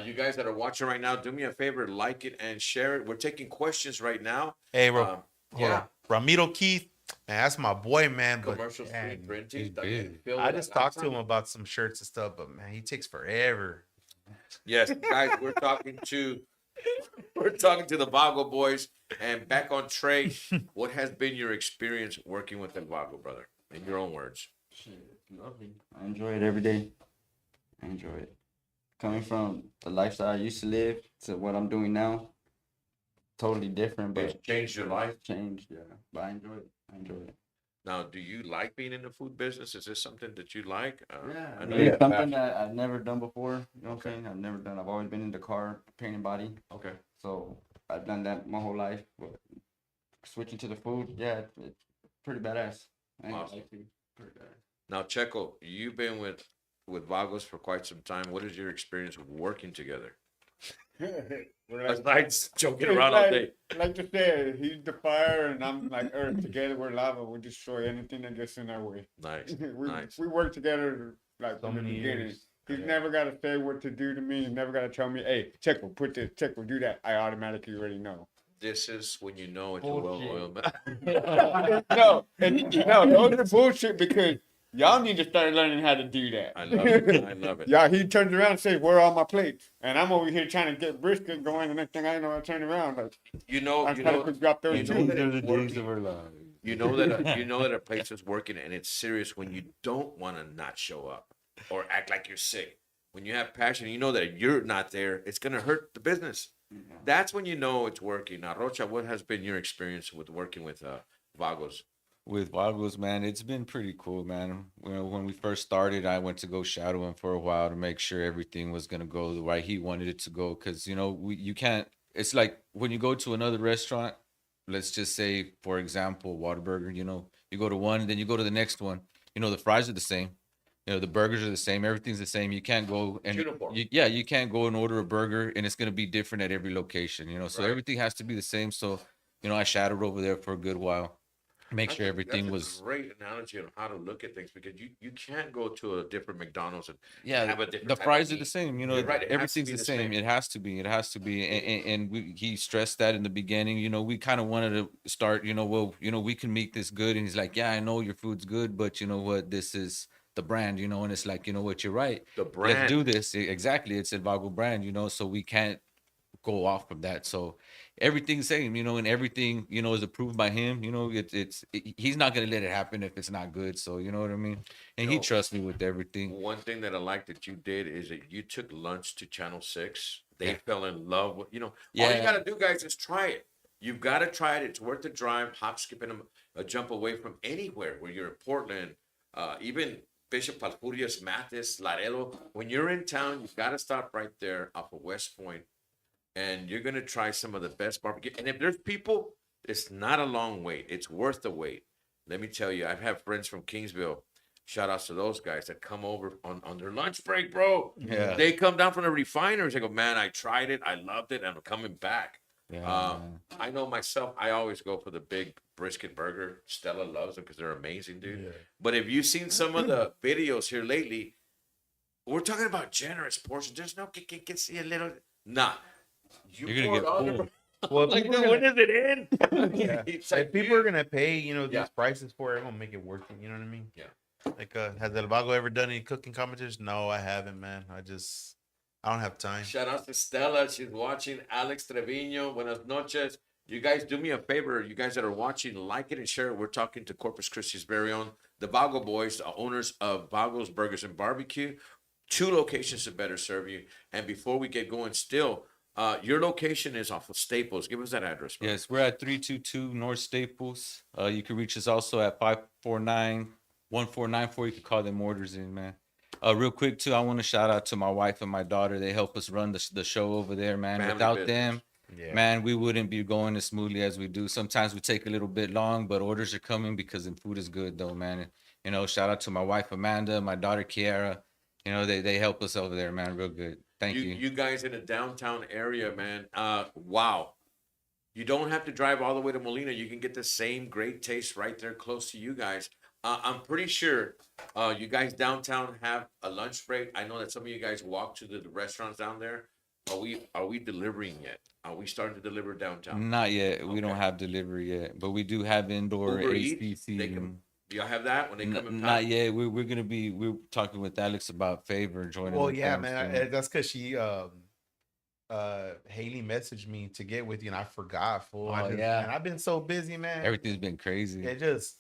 You guys that are watching right now, do me a favor, like it and share it. We're taking questions right now. Hey, bro. Hold Yeah. on. Ramiro Keith, man, that's my boy, man. But Commercial man, screen printing. he's big. I just talked to him about some shirts and stuff, but man, he takes forever. Yes, guys, we're talking to the Vago boys. And back on Trey, what has been your experience working with the Vago, brother? In your own words. Shit, it's lovely. I enjoy it every day. I enjoy it. Coming from the lifestyle I used to live to what I'm doing now, totally different, It's but changed your life. changed, yeah. But I enjoy it. I enjoy it. Now, do you like being in the food business? Is this something that you like? I know It's you have something passion. that I've never done before. You know what I'm saying? I've never done. I've always been in the car, painting body. Okay. So I've done that my whole life. But switching to the food, yeah, it's pretty badass. I ain't gonna Awesome. lie to you. Pretty badass. Now, Checo, you've been with Vagos for quite some time. What is your experience with working together? Besides joking around all day. Like to say, he's the fire and I'm like earth. Together we're lava. We destroy anything that gets in our way. Nice, we, nice. we work together like So from the many beginning. years. He's never got to say what to do to me. He's never got to tell me, hey, Checo, put this, Checo, do that. I automatically already know. This is when you know it's a well-oiled man. No, those are bullshit because y'all need to start learning how to do that. I love it. I love it. Yeah, he turns around and says, "Where are all my plates?" And I'm over here trying to get brisket going. The next thing I know, I turn around like You know, I'm you trying know, to drop those you know two. that These are the it's days working. of our lives. You know that a place is working and it's serious when you don't want to not show up or act like you're sick. When you have passion, you know that if you're not there, it's gonna hurt the business. That's when you know it's working. Now, Rocha, what has been your experience with working with Vagos? With Vagos, man, it's been pretty cool, man. You know, when we first started, I went to go shadow him for a while to make sure everything was gonna go the way he wanted it to go. Cause you know, you can't. It's like when you go to another restaurant. Let's just say, for example, Whataburger. You know, you go to one, and then you go to the next one. You know, the fries are the same. You know, the burgers are the same. Everything's the same. You can't go and Uniform. you can't go and order a burger and it's gonna be different at every location. You know, so Right. everything has to be the same. So, you know, I shadowed over there for a good while, make That's sure a- everything that's was a great analogy on how to look at things because you can't go to a different McDonald's and yeah. have a different The type of fries are meat. the same. You know, You're right, it has to everything's be the the same. same. It has to be. It has to be. And he stressed that in the beginning. You know, we kind of wanted to start. You know, well, you know, we can make this good. And he's like, yeah, I know your food's good, but you know what? This is the brand. You know, and it's like, you know what? You're right. The brand. Let's do this. Exactly. It's a Vago brand. You know, so we can't go off from that. So everything's same, you know, and everything, you know, is approved by him. You know, he's not gonna let it happen if it's not good. So you know what I mean. And he No. trusts me with everything. One thing that I like that you did is that you took lunch to Channel 6. They Yeah. fell in love with, all you Yeah. got to do, guys, is try it. You've got to try it. It's worth the drive, hop, skip, and a jump away from anywhere where you're in Portland, even Bishop Palfurias, Mathis, Laredo. When you're in town, you've got to stop right there off of West Point, and you're going to try some of the best barbecue. And if there's people, it's not a long wait. It's worth the wait. Let me tell you, I've had friends from Kingsville. Shout outs to those guys that come over on their lunch break, bro. Yeah. They come down from the refiners. They go, man, I tried it. I loved it. And I'm coming back. Yeah, man. I know myself, I always go for the big brisket burger. Stella loves them because they're amazing, dude. Yeah. But if you've seen some of the videos here lately, we're talking about generous portions. There's no can see a little. Nah. You're gonna pour get it all full. Well, like, people are when gonna, is it in? yeah. It's If like, people are gonna pay, these Yeah. prices for it, I'm gonna make it worth it. You know what I mean? Yeah. Like, has El Vago ever done any cooking competitions? No, I haven't, man. I don't have time. Shout out to Stella. She's watching. Alex Trevino. Buenas noches. You guys do me a favor. You guys that are watching, like it and share it. We're talking to Corpus Christi's very own, the Vago Boys, the owners of Vago's Burgers and Barbecue. 2 locations to better serve you. And before we get going, still, your location is off of Staples. Give us that address, bro. Yes, we're at 322 North Staples. You can reach us also at 549-1494. You can call them orders in, man. Real quick too, I want to shout out to my wife and my daughter. They help us run the show over there, man. Family Without business. them, Yeah. man, we wouldn't be going as smoothly as we do. Sometimes we take a little bit long, but orders are coming because the food is good, though, man. And, shout out to my wife Amanda, my daughter Kiara. They help us over there, man, real good. Thank you. You guys in the downtown area, man. Wow. You don't have to drive all the way to Molina. You can get the same great taste right there close to you guys. I'm pretty sure you guys downtown have a lunch break. I know that some of you guys walk to the restaurants down there. Are we delivering yet? Are we starting to deliver downtown? Not yet. We don't Okay. have delivery yet, but we do have indoor Uber Eats, HPC. they can- Do y'all have that when they come in? Not yet. We're talking with Alex about Favor joining. Well, the yeah, fam man. soon. That's because Haley messaged me to get with you, and I forgot. Fool. Oh, yeah. Man, I've been so busy, man. Everything's been crazy. It just,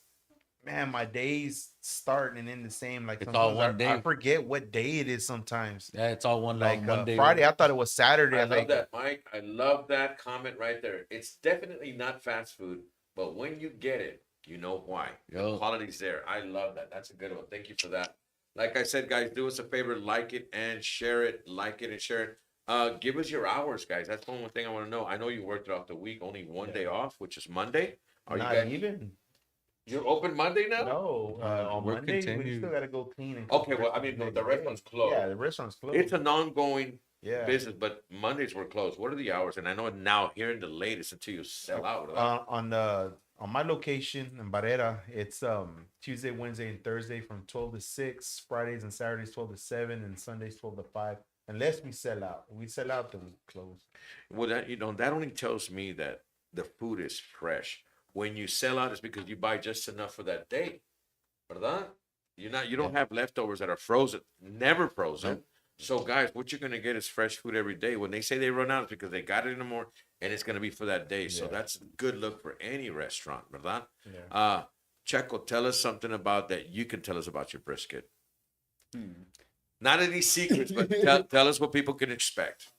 man, my days start and end the same. Like It's sometimes all one day. I forget what day it is sometimes. Yeah, it's all one Like one day. Friday, I thought it was Saturday. I was love like, that, Mike. I love that comment right there. It's definitely not fast food, but when you get it, you know why. The Yo. quality's there. I love that. That's a good one. Thank you for that. Like I said, guys, do us a favor, like it and share it. Like it and share it. Give us your hours, guys. That's one thing I want to know. I know you work throughout the week, only one day off, which is Monday. Are not you guys even. you're open Monday now? No, on Work Monday we continues. still gotta go clean. And Okay, well, I mean, the restaurant's closed. Yeah, the restaurant's closed. It's an ongoing yeah. business, but Mondays were closed. What are the hours? And I know now here in the latest until you sell out. On my location in Barrera, it's Tuesday, Wednesday, and Thursday from 12 to 6. Fridays and Saturdays 12 to 7, and Sundays 12 to 5. Unless we sell out. If we sell out, then we close. Well, that only tells me that the food is fresh. When you sell out, it's because you buy just enough for that day, ¿verdad? You don't have leftovers that are frozen, never frozen. So, guys, what you're gonna get is fresh food every day. When they say they run out, it's because they got it in the morning, and it's gonna be for that day. So Yeah. that's a good look for any restaurant, ¿verdad? Yeah. Checo, tell us something about that. You can tell us about your brisket. Not any secrets, but tell us what people can expect.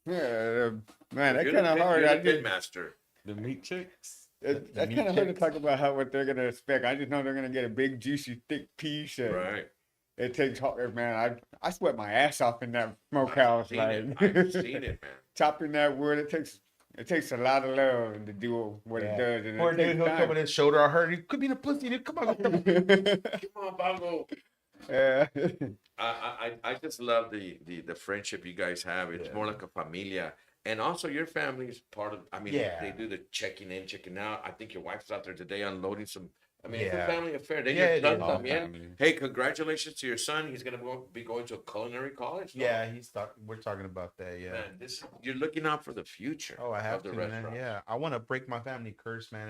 Yeah, man, that's You're kind of the hard. You're I the pit just, master. The meat chicks. that's meat kind of hard to checks. talk about what they're gonna expect. I just know they're gonna get a big, juicy, thick piece. And Right. It takes hard, man. I sweat my ass off in that smokehouse. I've seen it, man. Chopping that wood, it takes a lot of love to do what it does. And Poor it dude, takes he'll come time. with his shoulder. I heard he could be in a pussy. Dude. Come on, come on. Come on, Bongo. Yeah. I just love the friendship you guys have. It's Yeah. more like a familia. And also your family's part of, I mean, Yeah. they do the checking in, checking out. I think your wife's out there today unloading some, I mean, it's a Yeah. family affair. Then Yeah, your it son is. All también. family. Hey, congratulations to your son. He's going to be going to a culinary college. no? Yeah, we're talking about that. Yeah. Man, you're looking out for the future Oh, I have of the to, man. restaurant. Yeah, I want to break my family curse, man.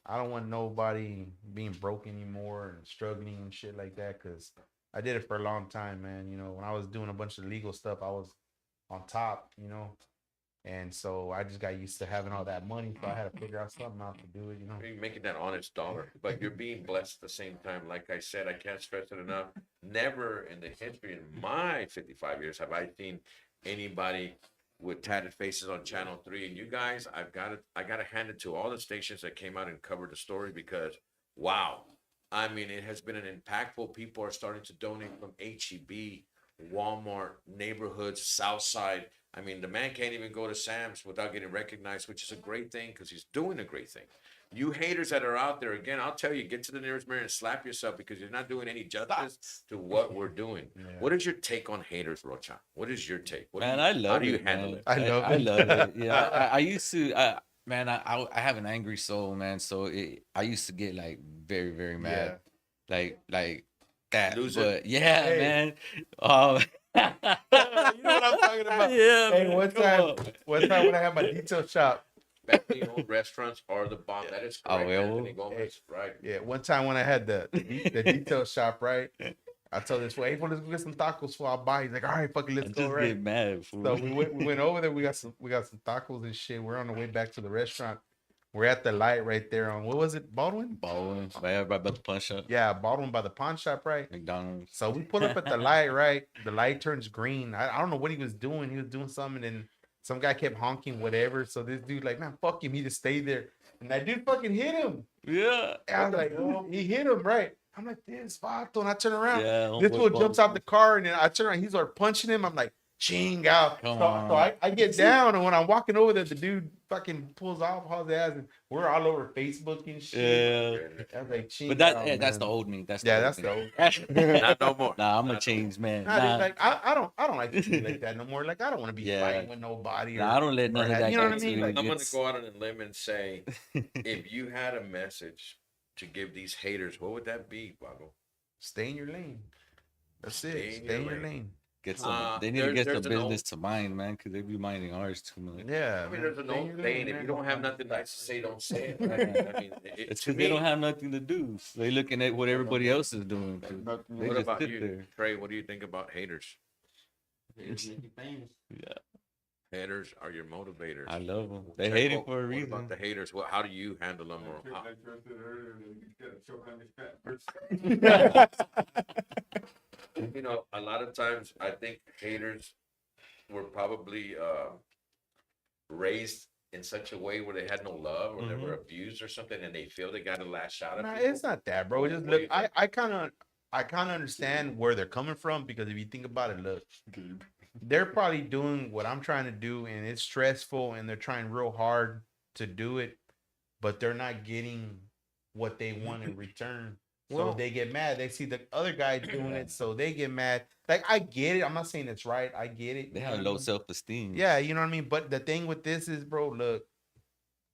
I don't want nobody being broke anymore and struggling and shit like that. Cause I did it for a long time, man. When I was doing a bunch of legal stuff, I was on top. And so I just got used to having all that money, so I had to figure out something out to do it, you know. You're making that honest dollar, but you're being blessed at the same time. Like I said, I can't stress it enough. Never in the history in my 55 years have I seen anybody with tatted faces on Channel 3. And you guys, I gotta hand it to all the stations that came out and covered the story because wow. I mean, it has been an impactful. People are starting to donate from HEB, Walmart, neighborhoods, South Side. I mean, the man can't even go to Sam's without getting recognized, which is a great thing because he's doing a great thing. You haters that are out there, again, I'll tell you, get to the nearest mirror and slap yourself because you're not doing any justice to what we're doing. Yeah. What is your take on haters, Rocha? What is your take? What do Man, you- I love How do you it, handle man. it? I love I it. love it. Yeah, I used to. Man, I have an angry soul, man. So I used to get like very, very mad, like that. Lose it. But yeah, Hey. man. You know what I'm talking about? Yeah, Hey, man, one come time, on. when I had my detail shop, Family-owned restaurants are the bomb. That is Oh, correct, yeah, Anthony Gomez. Right. yeah, one time when I had the detail shop, right? I told this fool, hey, fool, let's go get some tacos for I'll buy. He's like, all right, fucking, I let's just go, right? get mad. Fool. So we went over there. We got some tacos and shit. We're on the way back to the restaurant. We're at the light right there on what was it, Baldwin? Baldwin, right by the punch shop, Yeah, Baldwin by the pawn shop, right? McDonald's. So we pull up at the light, right? The light turns green. I don't know what he was doing. He was doing something, and some guy kept honking, whatever. So this dude, like, man, fuck him. He just stayed there. And that dude fucking hit him. Yeah. And I was like, oh, he hit him, right? I'm like, this vato. And I turn around. Yeah. This fool jumps out the car, and then I turn around. He's like punching him. I'm like, ching out. Come So on. I get down, and when I'm walking over there, the dude fucking pulls off, hauls ass, and we're all over Facebook and shit. Yeah. I was like, ching But that out, that's the man. old me. That's Yeah, the that's old the me. old. Not no more. Nah, I'm a Not changed man. Nah, dude, Nah, like I don't like to be like that no more. Like I don't want to be Yeah. fighting with nobody. Or, nah, I don't let none of have- that. you know what I get mean? to Like, me. I'm going It's- to go out on a limb and say, if you had a message to give these haters, what would that be, Vago? stay in your lane. That's Stay it. in Stay in your your lane. lane. Get some. They need There- to get there's some an old- business to mind, man, because they be minding ours too much. Yeah. I mean, man, there's an stay in old your lane, saying, if man. you don't have nothing nice to say, don't say it. I mean, It's to because they don't me- have nothing to do. They looking at what everybody else is doing. There's 'cause nothing They What just about sit you, there. Trey? What do you think about haters? Yeah, Haters are your motivators. I love them. They Trey, hate it what- for a what reason. about the haters? What? How do you handle them? Or how, I trusted earlier that he's got to choke on his fat person. you know, a lot of times I think haters were probably raised in such a way where they had no love or they were abused or something, and they feel they got to lash out at Nah, people. it's not that, bro. It just What do look. you think? I kind of understand where they're coming from because if you think about it, look, they're probably doing what I'm trying to do, and it's stressful, and they're trying real hard to do it, but they're not getting what they want in return. Well- So they get mad. They see the other guy doing it, so they get mad. Like I get it. I'm not saying it's right. I get it. They you know have what I low mean? self-esteem. Yeah, you know what I mean? But the thing with this is, bro, look,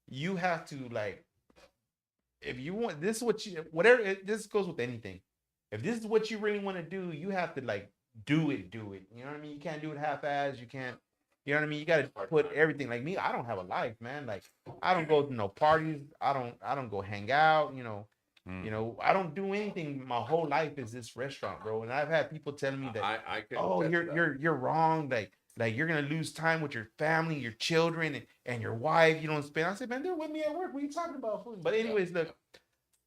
you have to like if you want this is what you whatever this goes with anything. If this is what you really want to do, you have to like do it. You know what I mean? You can't do it half-ass. You can't, you know what I mean? You gotta put everything like me. I don't have a life, man. Like I don't go to no parties. I don't go hang out, you know. You know, I don't do anything. My whole life is this restaurant, bro. And I've had people telling me that I can oh, attest to that. you're wrong. Like you're gonna lose time with your family, your children, and your wife. You don't spend. I said, man, they're with me at work. What are you talking about? Fool?" But anyways, look,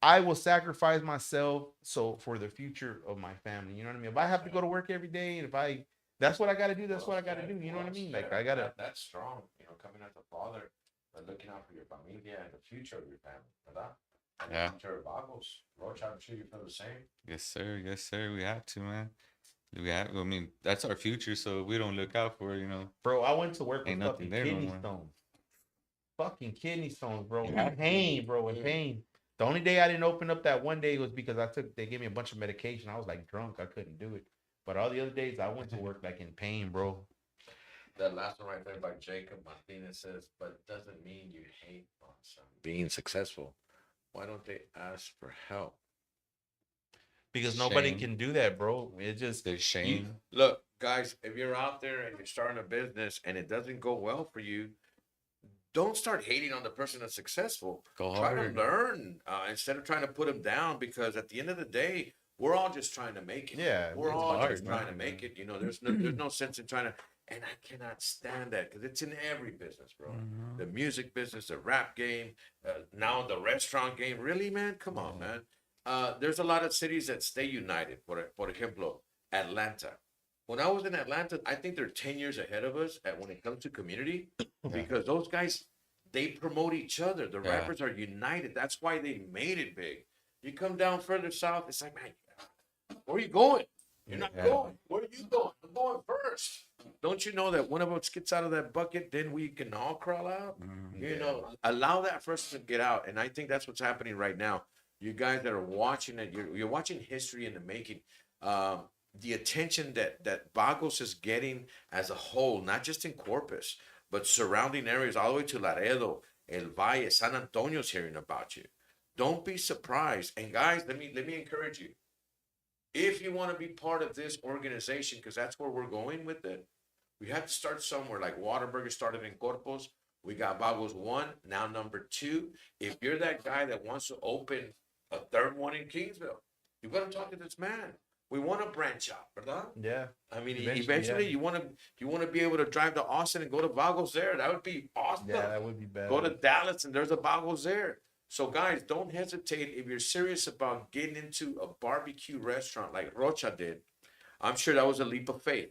I will sacrifice myself so for the future of my family. You know what I mean? If I have to go to work every day, and if I that's what I gotta do, that's what I gotta do. You know what I mean? Like I gotta. That's strong. You know, coming as a father, but looking out for your familia and the future of your family. ¿Verdad? And the Yeah. future of Vagos. Roach, I'm sure you feel the same. Yes, sir. Yes, sir. We have to, man. We have. I mean, that's our future. So if we don't look out for it, you know. Bro, I went to work with Ain't nothing fucking there no kidney more. stones. Fucking kidney stones, bro. In pain, bro. In pain. The only day I didn't open up that one day was because they gave me a bunch of medication. I was like drunk. I couldn't do it. But all the other days I went to work like in pain, bro. That last one right there by Jacob Martinez says, but doesn't mean you hate on some being successful. Why don't they ask for help? Because nobody Shame. can do that, bro. It just There's shame. Look, guys, if you're out there and you're starting a business and it doesn't go well for you, don't start hating on the person that's successful. Go Try hard. to learn instead of trying to put them down, because at the end of the day, we're all just trying to make it. Yeah, We're it's all hard, just trying to man. make it. You know, there's no sense in trying to. And I cannot stand that because it's in every business, bro. The music business, the rap game, now the restaurant game. Really, man? Come on, man. There's a lot of cities that stay united. Por ejemplo, Atlanta. When I was in Atlanta, I think they're 10 years ahead of us when it comes to community because those guys, they promote each other. The rappers are united. That's why they made it big. You come down further south, it's like, man, where are you going? You're not going. Where are you going? I'm going first. Don't you know that one of us gets out of that bucket, then we can all crawl out? You know, allow that first to get out. And I think that's what's happening right now. You guys that are watching it, you're watching history in the making. The attention that Vagos is getting as a whole, not just in Corpus, but surrounding areas all the way to Laredo, El Valle, San Antonio's hearing about you. Don't be surprised. And guys, let me encourage you. If you want to be part of this organization, because that's where we're going with it, we have to start somewhere. Like Waterburger started in Corpus. We got Vagos 1, now number 2. If you're that guy that wants to open a third one in Kingsville, you got to talk to this man. We want to branch out, ¿verdad? Yeah. I mean, eventually you want to be able to drive to Austin and go to Vagos there. That would be awesome. Yeah, that would be bad. Go to Dallas and there's a Vagos there. So guys, don't hesitate if you're serious about getting into a barbecue restaurant like Rocha did. I'm sure that was a leap of faith.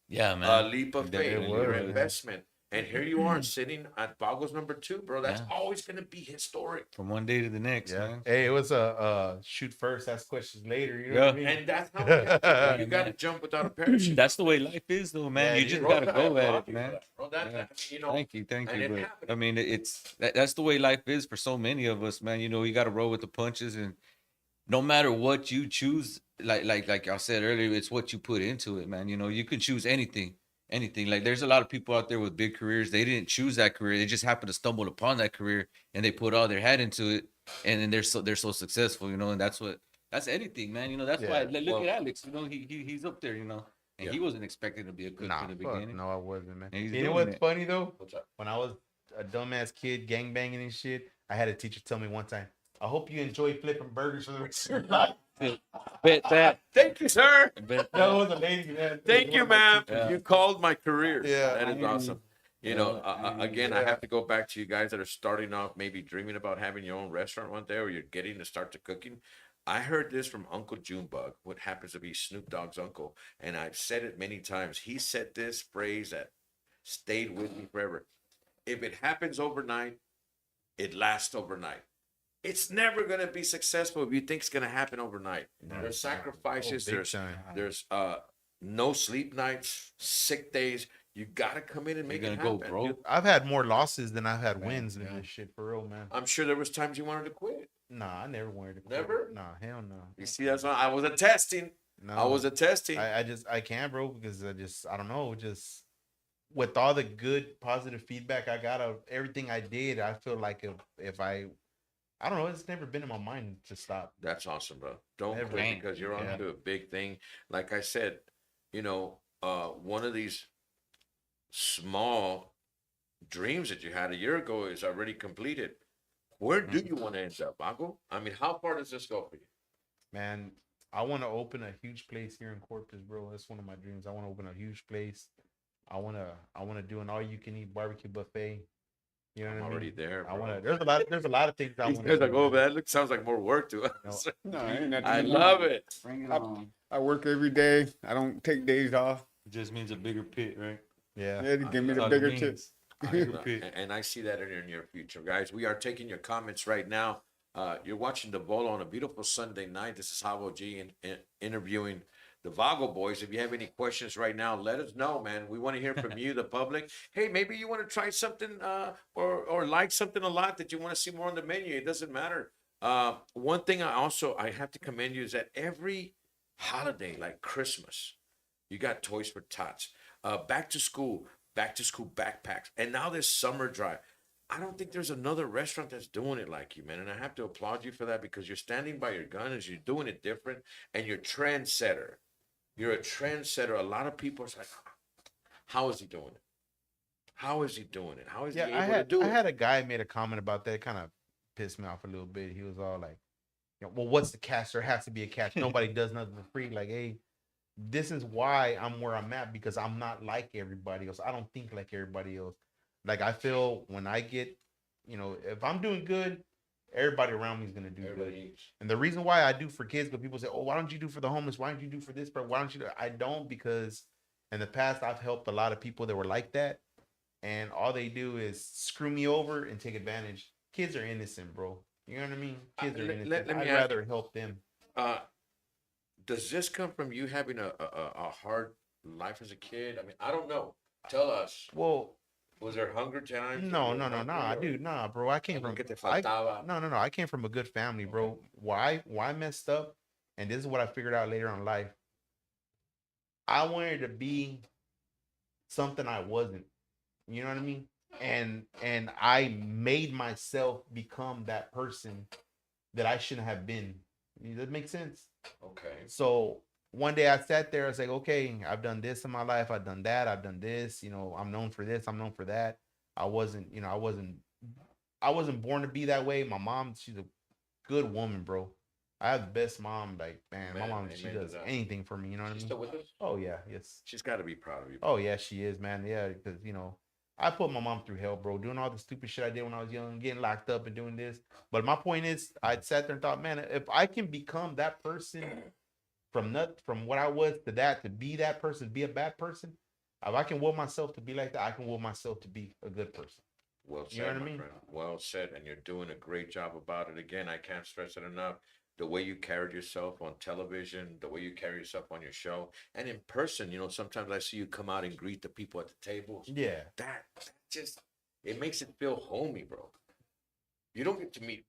Yeah, A man. leap of It faith, was, your man. investment. And here you are sitting at Vagos number 2, bro. That's Yeah. always going to be historic. From one day to the next, Yeah. man. Hey, it was a shoot first, ask questions later. You know what I mean? And that's how we got to, you got to jump without a parachute. That's the way life is, though, man. Yeah, you just bro, gotta go at it, Bro, man. that, Yeah. I mean, you know, Thank you. and it But happened. I mean, that's the way life is for so many of us, man. You know, you got to roll with the punches, and no matter what you choose, like I said earlier, it's what you put into it, man. You know, you can choose anything. Like there's a lot of people out there with big careers. They didn't choose that career. They just happened to stumble upon that career, and they put all their head into it, and then they're so successful, you know. And that's anything, man. You know, that's why look at Alex. You know, he's up there, you know, and he wasn't expecting to be a cook Nah, in the fuck, beginning. no, I wasn't, man. And he's You know doing what's it. funny though? What's up? When I was a dumbass kid gangbanging and shit, I had a teacher tell me one time, "I hope you enjoy flipping burgers for the rest of your life." Bet that. Thank you, sir. Bet That was a lady, man. Thank you, man. Yeah. You called my career. Yeah. That is awesome. You know, again, I Yeah. have to go back to you guys that are starting off, maybe dreaming about having your own restaurant one day, or you're getting to start to cooking. I heard this from Uncle Junebug, what happens to be Snoop Dogg's uncle, and I've said it many times. He said this phrase that stayed with me forever. If it happens overnight, it lasts overnight. It's never going to be successful if you think it's going to happen overnight. There's sacrifices. Oh, big time. There's no sleep nights, sick days. You got to come in and make You're it gonna happen. go broke. I've had more losses than I've had wins in this shit, for real, man. I'm sure there was times you wanted to quit. Nah, I never wanted to quit. Never? Nah, hell no. You see, that's why I was attesting. No. I was attesting. I can't, bro, because I don't know, just with all the good positive feedback I got of everything I did, I feel like if I don't know, it's never been in my mind to stop. That's awesome, bro. Don't Never. quit because you're on to a big thing. Like I said, you know, one of these small dreams that you had a year ago is already completed. Where do you want to end up, Bago? I mean, how far does this go for you? Man, I want to open a huge place here in Corpus, bro. That's one of my dreams. I want to open a huge place. I want to do an all-you-can-eat barbecue buffet. You know what I mean? Already there, I bro. want to. There's a lot of things I He want says to. like, oh, that sounds like more work to us. No, ain't nothing I to love do. it. Bring it on. I work every day. I don't take days off. It just means a bigger pit, right? Yeah. Yeah, give me That's the all it bigger means. chips. And I see that in your near future, guys. We are taking your comments right now. You're watching the Volo on a beautiful Sunday night. This is Havo G interviewing the Vago boys. If you have any questions right now, let us know, man. We want to hear from you, the public. Hey, maybe you want to try something or like something a lot that you want to see more on the menu. It doesn't matter. One thing I have to commend you is that every holiday, like Christmas, you got Toys for Tots, back to school backpacks, and now this summer drive. I don't think there's another restaurant that's doing it like you, man. And I have to applaud you for that because you're standing by your guns, you're doing it different, and you're trendsetter. You're a trendsetter. A lot of people are like, how is he doing it? How is he doing it? How is he able to do I it? had a guy made a comment about that. It kind of pissed me off a little bit. He was all like, well, what's the catch? There has to be a catch. Nobody does nothing for free. Like, hey, this is why I'm where I'm at, because I'm not like everybody else. I don't think like everybody else. Like I feel when I get, if I'm doing good, everybody around me is gonna do good. And the reason why I do for kids, because people say, "Oh, why don't you do for the homeless? Why don't you do for this? But why don't you?" I don't, because in the past I've helped a lot of people that were like that, and all they do is screw me over and take advantage. Kids are innocent, bro. You know what I mean? Kids are innocent. let me I'd ask rather help them. Uh, does this come from you having a hard life as a kid? I mean, I don't know. Tell us. Well, Was there hunger times? no, no, no, nah, dude, nah, bro. I came Algo from que te I faltaba? no, no, no. I came from a good family, bro. Why I messed up, and this is what I figured out later on in life. I wanted to be something I wasn't. You know what I mean? And I made myself become that person that I shouldn't have been. Does that make sense? Okay. So one day I sat there, I was like, okay, I've done this in my life, I've done that, I've done this, I'm known for this, I'm known for that. I wasn't born to be that way. My mom, she's a good woman, bro. I have the best mom. Like, man, my Man, mom, she amen to does that. anything for me. You know what I She's mean? still with us? Oh yeah, yes. She's got to be proud of you. Oh yeah, she is, man. Yeah, because I put my mom through hell, bro. Doing all the stupid shit I did when I was young, getting locked up and doing this. But my point is, I sat there and thought, man, if I can become that person from what I was to that, to be that person, be a bad person. If I can will myself to be like that, I can will myself to be a good person. Well said, You know what I my mean? friend. Well said, and you're doing a great job about it. Again, I can't stress it enough. The way you carried yourself on television, the way you carry yourself on your show, and in person. Sometimes I see you come out and greet the people at the tables. Yeah. That just it makes it feel homey, bro. You don't get to meet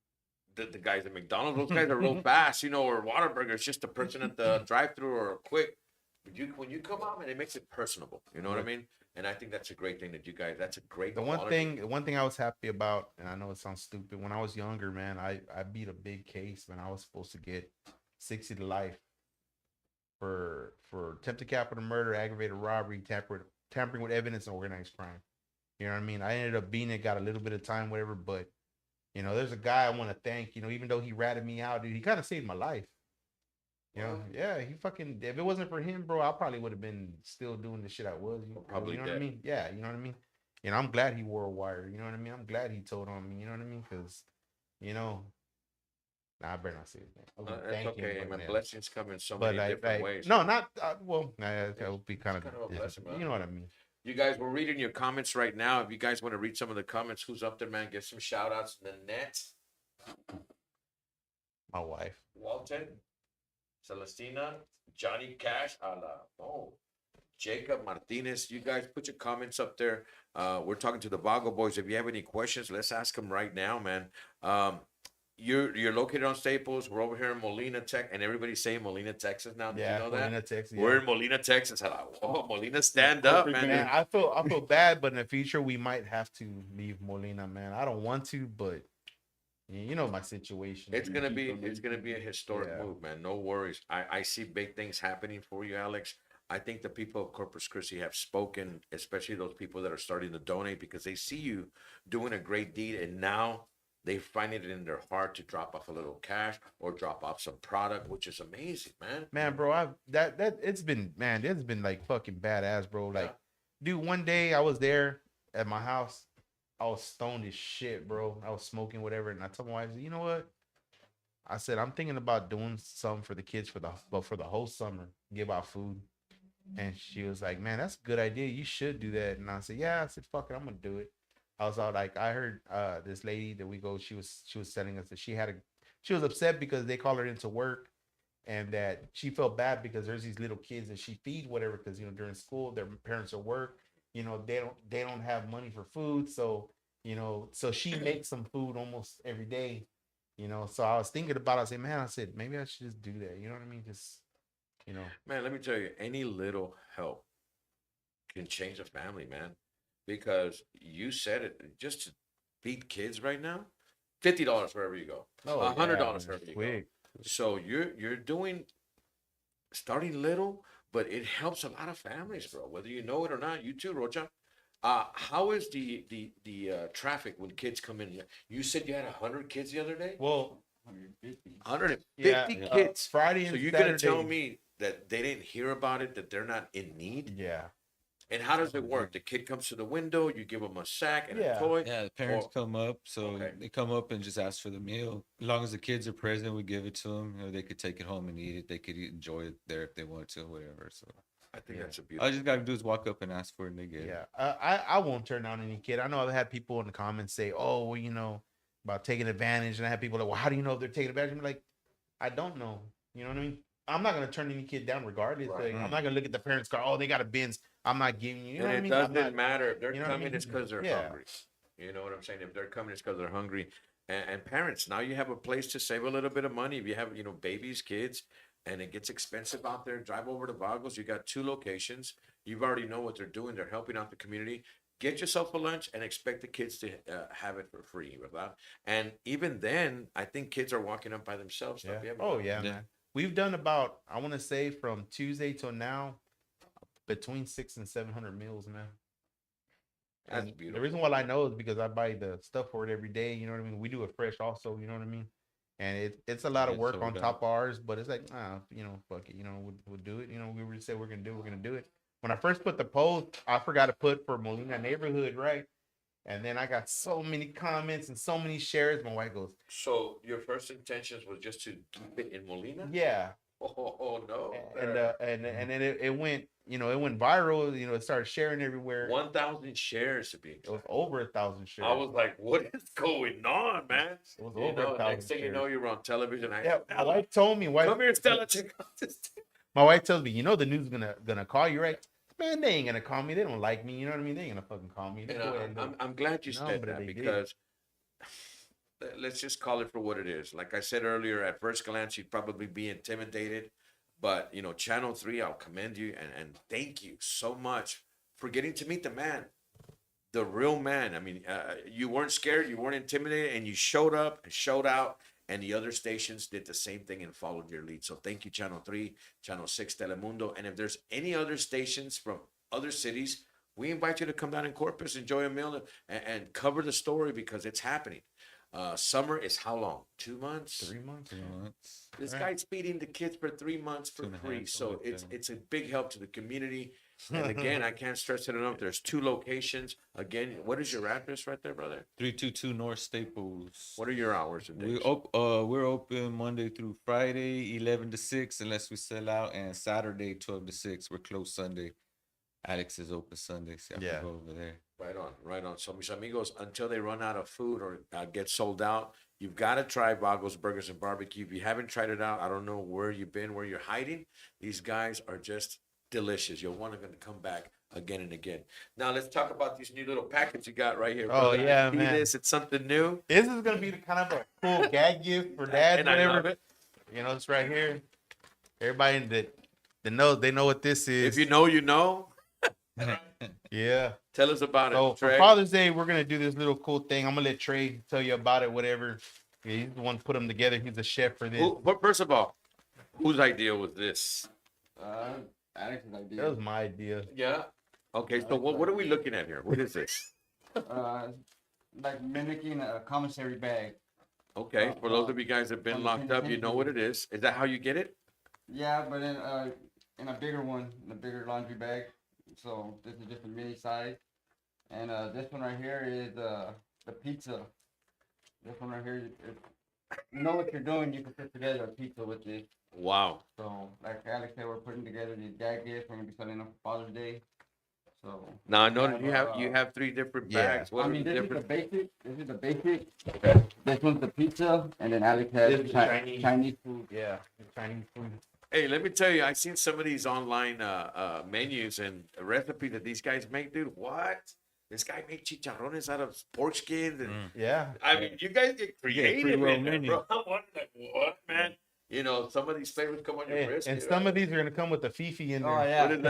the guys at McDonald's. Those guys are real fast, or Whataburger. It's just a person at the drive-through or quick. But when you come out, man, it makes it personable. You know what I mean? And I think that's a great thing that you guys. That's a great. The one thing I was happy about, and I know it sounds stupid, when I was younger, man, I beat a big case, man. I was supposed to get 60 to life for attempted capital murder, aggravated robbery, tampering with evidence, and organized crime. You know what I mean? I ended up being it, got a little bit of time, whatever. But there's a guy I want to thank. Even though he ratted me out, dude, he kind of saved my life. Yeah, he fucking. If it wasn't for him, bro, I probably would have been still doing the shit I was. Probably you know what I mean? Yeah, you know what I mean. I'm glad he wore a wire. You know what I mean? I'm glad he told on me. You know what I mean? Because, nah, I better not say his name. That's okay. My blessings come in so But many different ways. no, not well. That would be kind of a blessing, man. you know what I mean. You guys, we're reading your comments right now. If you guys want to read some of the comments, who's up there, man? Give some shout outs. Nanette, My wife. Walton, Celestina, Johnny Cash, Jacob Martinez. You guys put your comments up there. We're talking to the Vago boys. If you have any questions, let's ask them right now, man. You're located on Staples. We're over here in Molina, Texas, and everybody's saying Molina, Texas now. Did you know that? Molina, Texas. Yeah. We're in Molina, Texas. Molina, stand up, man. Man, I feel bad, but in the future we might have to leave Molina, man. I don't want to, but you know my situation. It's gonna be a historic Yeah. move, man. No worries. I see big things happening for you, Alex. I think the people of Corpus Christi have spoken, especially those people that are starting to donate, because they see you doing a great deed, and now they find it in their heart to drop off a little cash or drop off some product, which is amazing, man. Man, bro, it's been like fucking badass, bro. Like, dude, one day I was there at my house. I was stoned as shit, bro. I was smoking whatever, and I told my wife, you know what? I said, I'm thinking about doing something for the kids for the whole summer, give out food. And she was like, man, that's a good idea. You should do that. And I said, yeah. I said, fuck it, I'm gonna do it. I was all like, I heard this lady that we go, she was telling us that she was upset because they called her into work, and that she felt bad because there's these little kids that she feeds whatever, because during school their parents are work, they don't have money for food, so so she makes some food almost every day, so I was thinking about it. I said, man, maybe I should just do that. You know what I mean? Just Man, let me tell you, any little help can change a family, man. Because you said it, just to feed kids right now, $50 wherever you go, $100 wherever you go. So you're doing, starting little, but it helps a lot of families, bro. Whether you know it or not. You too, Rocha. How is the traffic when kids come in? You said you had 100 kids the other day. Well, 150 yeah, kids. Friday and so you're Saturday. gonna tell me that they didn't hear about it, that they're not in need? Yeah. And how does it work? The kid comes to the window, you give him a sack and a Yeah. toy. Yeah, the parents Or- come up, so Okay. they come up and just ask for the meal. As long as the kids are present, we give it to them. You know, they could take it home and eat it. They could enjoy it there if they want to, whatever. So I think that's a all beautiful. you just gotta do is walk up and ask for it, and they get it. Yeah, I won't turn down any kid. I know I've had people in the comments say, "Oh, well, you know, about taking advantage," and I have people like, "Well, how do you know if they're taking advantage?" I'm like, I don't know. You know what I mean? I'm not gonna turn any kid down regardless. Right. Like, I'm not gonna look at the parents' car. Oh, they got a Benz. I'm not giving you. You know And what I it mean? I'm doesn't not- matter if they're you know what I coming, mean? it's because they're Yeah. hungry. You know what I'm saying? If they're coming, it's because they're hungry. And parents, now you have a place to save a little bit of money. If you have, babies, kids, and it gets expensive out there, drive over to Vagos. You got 2 locations. You already know what they're doing. They're helping out the community. Get yourself a lunch and expect the kids to have it for free. And even then, I think kids are walking up by themselves. Yeah. You haven't Oh done yeah, that. man. We've done about, I want to say, from Tuesday till now, between 600 and 700 meals, man. That's And beautiful. the reason why I know is because I buy the stuff for it every day. You know what I mean? We do it fresh, also. You know what I mean? And it's a lot of Get work sold on out. top of ours, but it's like, fuck it. We'll do it. We were say we're gonna do it. When I first put the post, I forgot to put for Molina neighborhood, right? And then I got so many comments and so many shares. My wife goes, So your first intentions was just to keep it in Molina? "Yeah," Oh no. and then it went, it went viral. It started sharing everywhere. 1,000 shares to be It was exact. over 1,000 shares. I was like, what is going on, man? It was over 1,000 Next thing you know, shares. you were on television. Yeah, my wife told me. Come here, Stella. Check out this. My wife tells me, the news gonna call you, right? Man, they ain't gonna call me. They don't like me. You know what I mean? They ain't gonna fucking call me. They And go ahead and do it. I'm glad you No, said but that they did. because let's just call it for what it is. Like I said earlier, at first glance, you'd probably be intimidated. But, Channel 3, I'll commend you and thank you so much for getting to meet the man, the real man. I mean, you weren't scared, you weren't intimidated, and you showed up and showed out. And the other stations did the same thing and followed your lead. So thank you, Channel 3, Channel 6, Telemundo. And if there's any other stations from other cities, we invite you to come down in Corpus, enjoy a meal, and cover the story because it's happening. Summer is how long? 2 months? 3 months. 3 months. This Right. guy's feeding the kids for 3 months for 2.5, free. So something like it's that. it's a big help to the community. And again, I can't stress it enough. There's 2 locations. Again, what is your address right there, brother? 322 North Staples. What are your hours and days? We're open Monday through Friday, 11 to 6, unless we sell out, and Saturday, 12 to 6. We're closed Sunday. Alex is open Sunday, so I Yeah. can go over there. Right on. So, mis amigos, until they run out of food or get sold out, you've got to try Vagos Burgers and Barbecue. If you haven't tried it out, I don't know where you've been, where you're hiding. These guys are just delicious. You'll want to come back again and again. Now, let's talk about these new little packets you got right here. Oh, brother. yeah, I see man. this. It's something new. This is gonna be the kind of a cool gag gift for dad, And I love whatever. it. It's right here. Everybody that knows, they know what this is. If you know, you know. Yeah. Tell us about So it, for Trey. Father's Day, we're gonna do this little cool thing. I'm gonna let Trey tell you about it, whatever. Yeah, he's the one put them together. He's the chef for this. But first of all, whose idea was this? Alex's That idea. was my idea. Yeah. Okay, so what are we looking at here? What is this? Like mimicking a commissary bag. Okay, for those of you guys that have been locked up, you know what it is. Is that how you get it? Yeah, but in a bigger one, in a bigger laundry bag. So this is just a mini size, and this one right here is the pizza. This one right here, you know what you're doing. You can put together a pizza with this. Wow. So like Alex said, we're putting together these gag gifts. We're gonna be selling them for Father's Day. So Now I know that you have 3 different Yeah. bags. What I are mean, the this is the different? basic. This is the basic. This one's the pizza, and then Alex has This is Chinese. Chinese food. Yeah, Chinese food. Hey, let me tell you, I've seen some of these online menus and recipes that these guys make, dude. What? This guy made chicharrones out of pork skins, and Yeah. I mean, you guys get creative well in there, menu. bro. I'm wondering, like, what, man? Some of these flavors come on your And, brisket. and some of these are gonna come with the fifi in Oh there. yeah. What is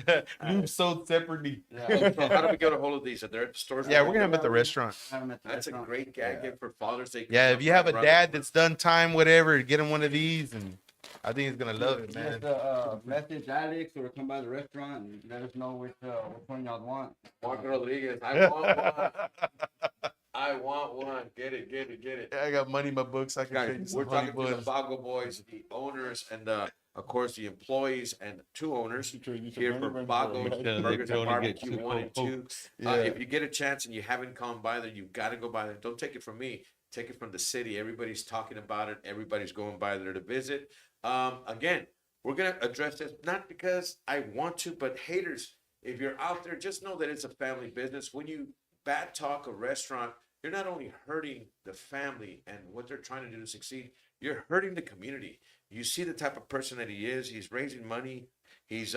that? Lube sold separately. Yeah. So how do we get a hold of these? Are they at the stores? Yeah, we're gonna have them at the restaurant. Have 'em at the That's a restaurant. great gag Yeah. gift for Father's Day. Yeah, if you have a Brother. dad that's done time, whatever, get him one of these, and I think he's gonna love it, man. Just message Alex or come by the restaurant and let us know which one y'all want. Mark Rodriguez, I want one. I want one. Get it, get it, get it. I got money in my books. I can show you Guys, some we're honey talking to the buns. Vago boys, the owners, and of course the employees and 2 owners You trade me some here honey for buns Vago for a bag. Because they Burgers can and only get Barbecue two 1 and 2. Cokes. Yeah. If you get a chance and you haven't come by there, you've got to go by there. Don't take it from me. Take it from the city. Everybody's talking about it. Everybody's going by there to visit. Again, we're gonna address this not because I want to, but haters, if you're out there, just know that it's a family business. When you bad talk a restaurant, you're not only hurting the family and what they're trying to do to succeed, you're hurting the community. You see the type of person that he is. He's raising money. He's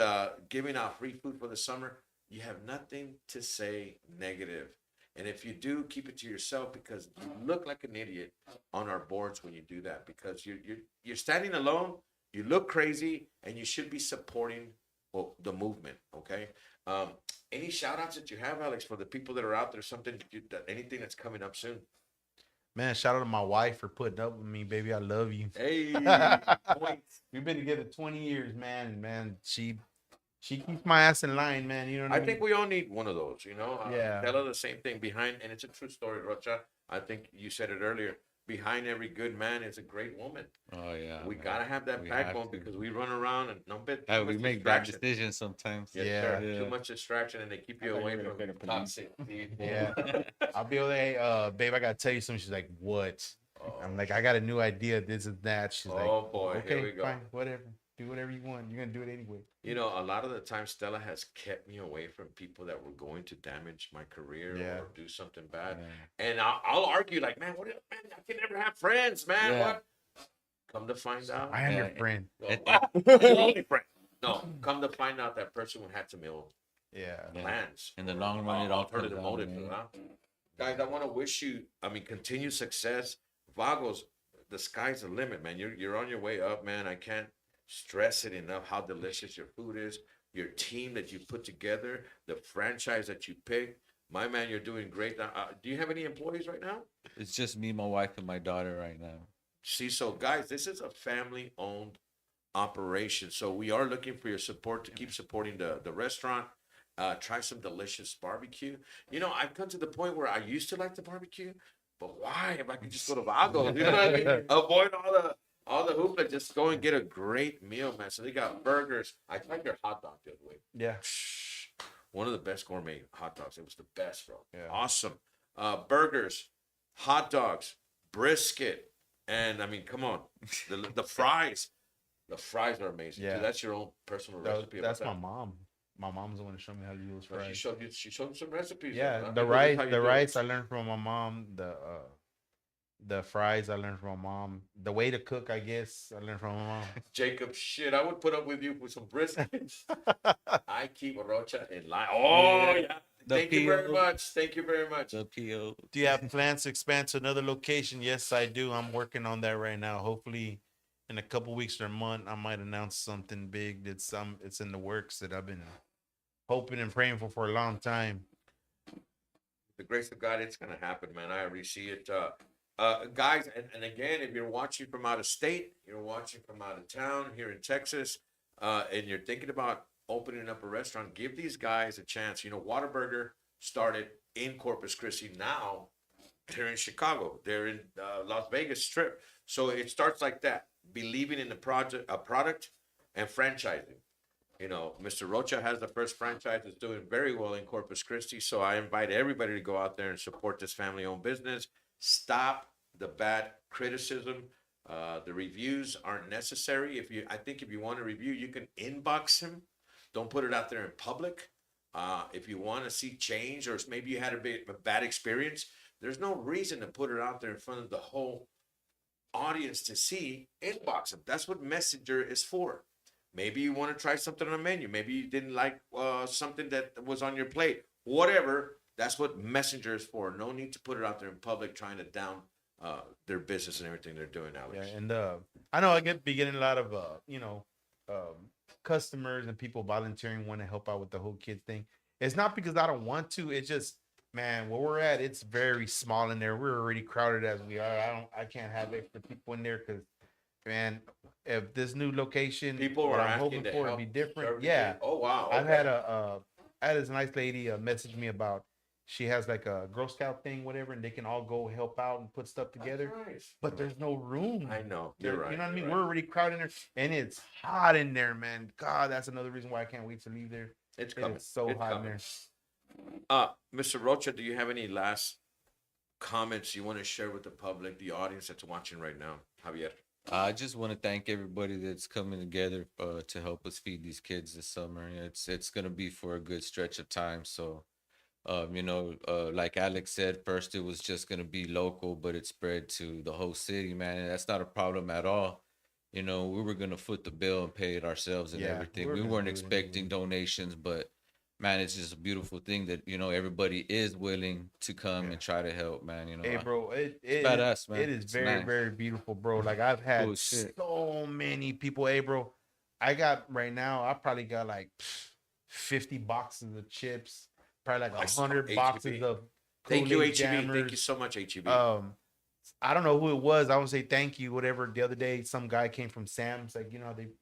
giving out free food for the summer. You have nothing to say negative. And if you do, keep it to yourself because you look like an idiot on our boards when you do that because you're standing alone. You look crazy, and you should be supporting the movement. Okay. Any shout outs that you have, Alex, for the people that are out there? Anything that's coming up soon? Man, shout out to my wife for putting up with me, baby. I love you. Hey, points. We've been together 20 years, man. And man, she keeps my ass in line, man. You know what I I mean? think we all need one of those. You know. Yeah. Tell her the same thing behind, and it's a true story, Rocha. I think you said it earlier. Behind every good man is a great woman. Oh yeah. We man. gotta have that We have backbone to. because we run around and no bit. We make bad decisions sometimes. Yes, Yeah. sir. Yeah. Too much distraction and they keep you I thought away you were from gonna say the police. toxic people. Yeah. I'll be over there, hey, babe, I gotta tell you something. She's like, what? Oh. I'm like, I got a new idea. This is that. She's like, Oh boy, okay, here we go. fine, whatever. Do whatever you want. You're gonna do it anyway. You know, a lot of the time Stella has kept me away from people that were going to damage my career Yeah. or do something bad. Yeah. And I'll argue like, man, man, I can never have friends, man. Yeah. What? Come to find out, I am your Yeah. friend. your only friend. No, come to find out that person had some ill Yeah. Yeah. plans. In the long run, it all comes Alternative down, motives, man. huh? Guys, I want to wish you, continued success. Vagos, the sky's the limit, man. You're on your way up, man. I can't stress it enough how delicious your food is, your team that you put together, the franchise that you picked. My man, you're doing great. Do you have any employees right now? It's just me, my wife, and my daughter right now. See, so guys, this is a family-owned operation. So we are looking for your support to keep supporting the restaurant. Try some delicious barbecue. You know, I've come to the point where I used to like the barbecue, but why? If I could just go to Vago, you know what I mean? Avoid all the hoopla, just go and get a great meal, man. So they got burgers. I tried their hot dog the other way. Yeah. One of the best gourmet hot dogs. It was the best, bro. Yeah. Awesome. Burgers, hot dogs, brisket, and come on, the fries. The fries are amazing. Yeah. Too. That's your own personal recipe. That's my about mom. My mom's the one to show me how to do those that. fries. She showed you some recipes. Yeah, huh? the Look rice, how you the do it. rice I learned from my mom. The fries I learned from my mom. The way to cook, I guess, I learned from my mom. Jacob, shit, I would put up with you with some brisket. I keep Rocha in line. Oh yeah. The Thank you very PO. much. Thank you very much. The PO. Do you have plans to expand to another location? Yes, I do. I'm working on that right now. Hopefully, in a couple weeks or a month, I might announce something big. It's in the works that I've been hoping and praying for a long time. The grace of God, it's gonna happen, man. I already see it. Guys, and again, if you're watching from out of state, you're watching from out of town here in Texas, and you're thinking about opening up a restaurant, give these guys a chance. You know, Whataburger started in Corpus Christi. Now they're in Chicago. They're in Las Vegas Strip. So it starts like that, believing in the product and franchising. You know, Mr. Rocha has the first franchise that's doing very well in Corpus Christi. So I invite everybody to go out there and support this family-owned business. Stop the bad criticism. The reviews aren't necessary. I think if you want a review, you can inbox him. Don't put it out there in public. If you want to see change, or maybe you had a bad experience, there's no reason to put it out there in front of the whole audience to see. Inbox him. That's what Messenger is for. Maybe you want to try something on a menu. Maybe you didn't like something that was on your plate. Whatever. That's what Messenger is for. No need to put it out there in public trying to down their business and everything they're doing, Alex. Yeah, and I know I be getting a lot of customers and people volunteering want to help out with the whole kids thing. It's not because I don't want to. It's just, man, where we're at, it's very small in there. We're already crowded as we are. I can't have extra people in there because, man, if this new location, People what are I'm asking hoping to for help would be different. serve the Yeah, kid. Oh wow. I've okay. had I had this nice lady message me about, she has like a Girl Scout thing, whatever, and they can all go help out and put stuff together. That's nice. But there's no room. I know. You're right. You know what I mean? you're We're right. already crowded in there, and it's hot in there, man. God, that's another reason why I can't wait to leave there. It's It coming. is so It's hot in coming. there. Mr. Rocha, do you have any last comments you want to share with the public, the audience that's watching right now? Javier. I just want to thank everybody that's coming together to help us feed these kids this summer. It's gonna be for a good stretch of time. So, like Alex said, first it was just gonna be local, but it spread to the whole city, man. And that's not a problem at all. You know, we were gonna foot the bill and pay it ourselves and Yeah, everything. we're We gonna weren't do it expecting anyway. donations, but man, it's just a beautiful thing that everybody is willing to come and try to help, man. Hey, bro, it's badass, man. it is It's very, nice. very beautiful, bro. Like I've had Cool as shit. so many people. Hey, bro, I got right now. I probably got like 50 boxes of chips, probably like I saw 100 HEB. boxes of. Thank you, Kool-Aid HEB. Thank you Jammers. so much, HEB. I don't know who it was. I would say thank you, whatever. The other day, some guy came from Sam's, like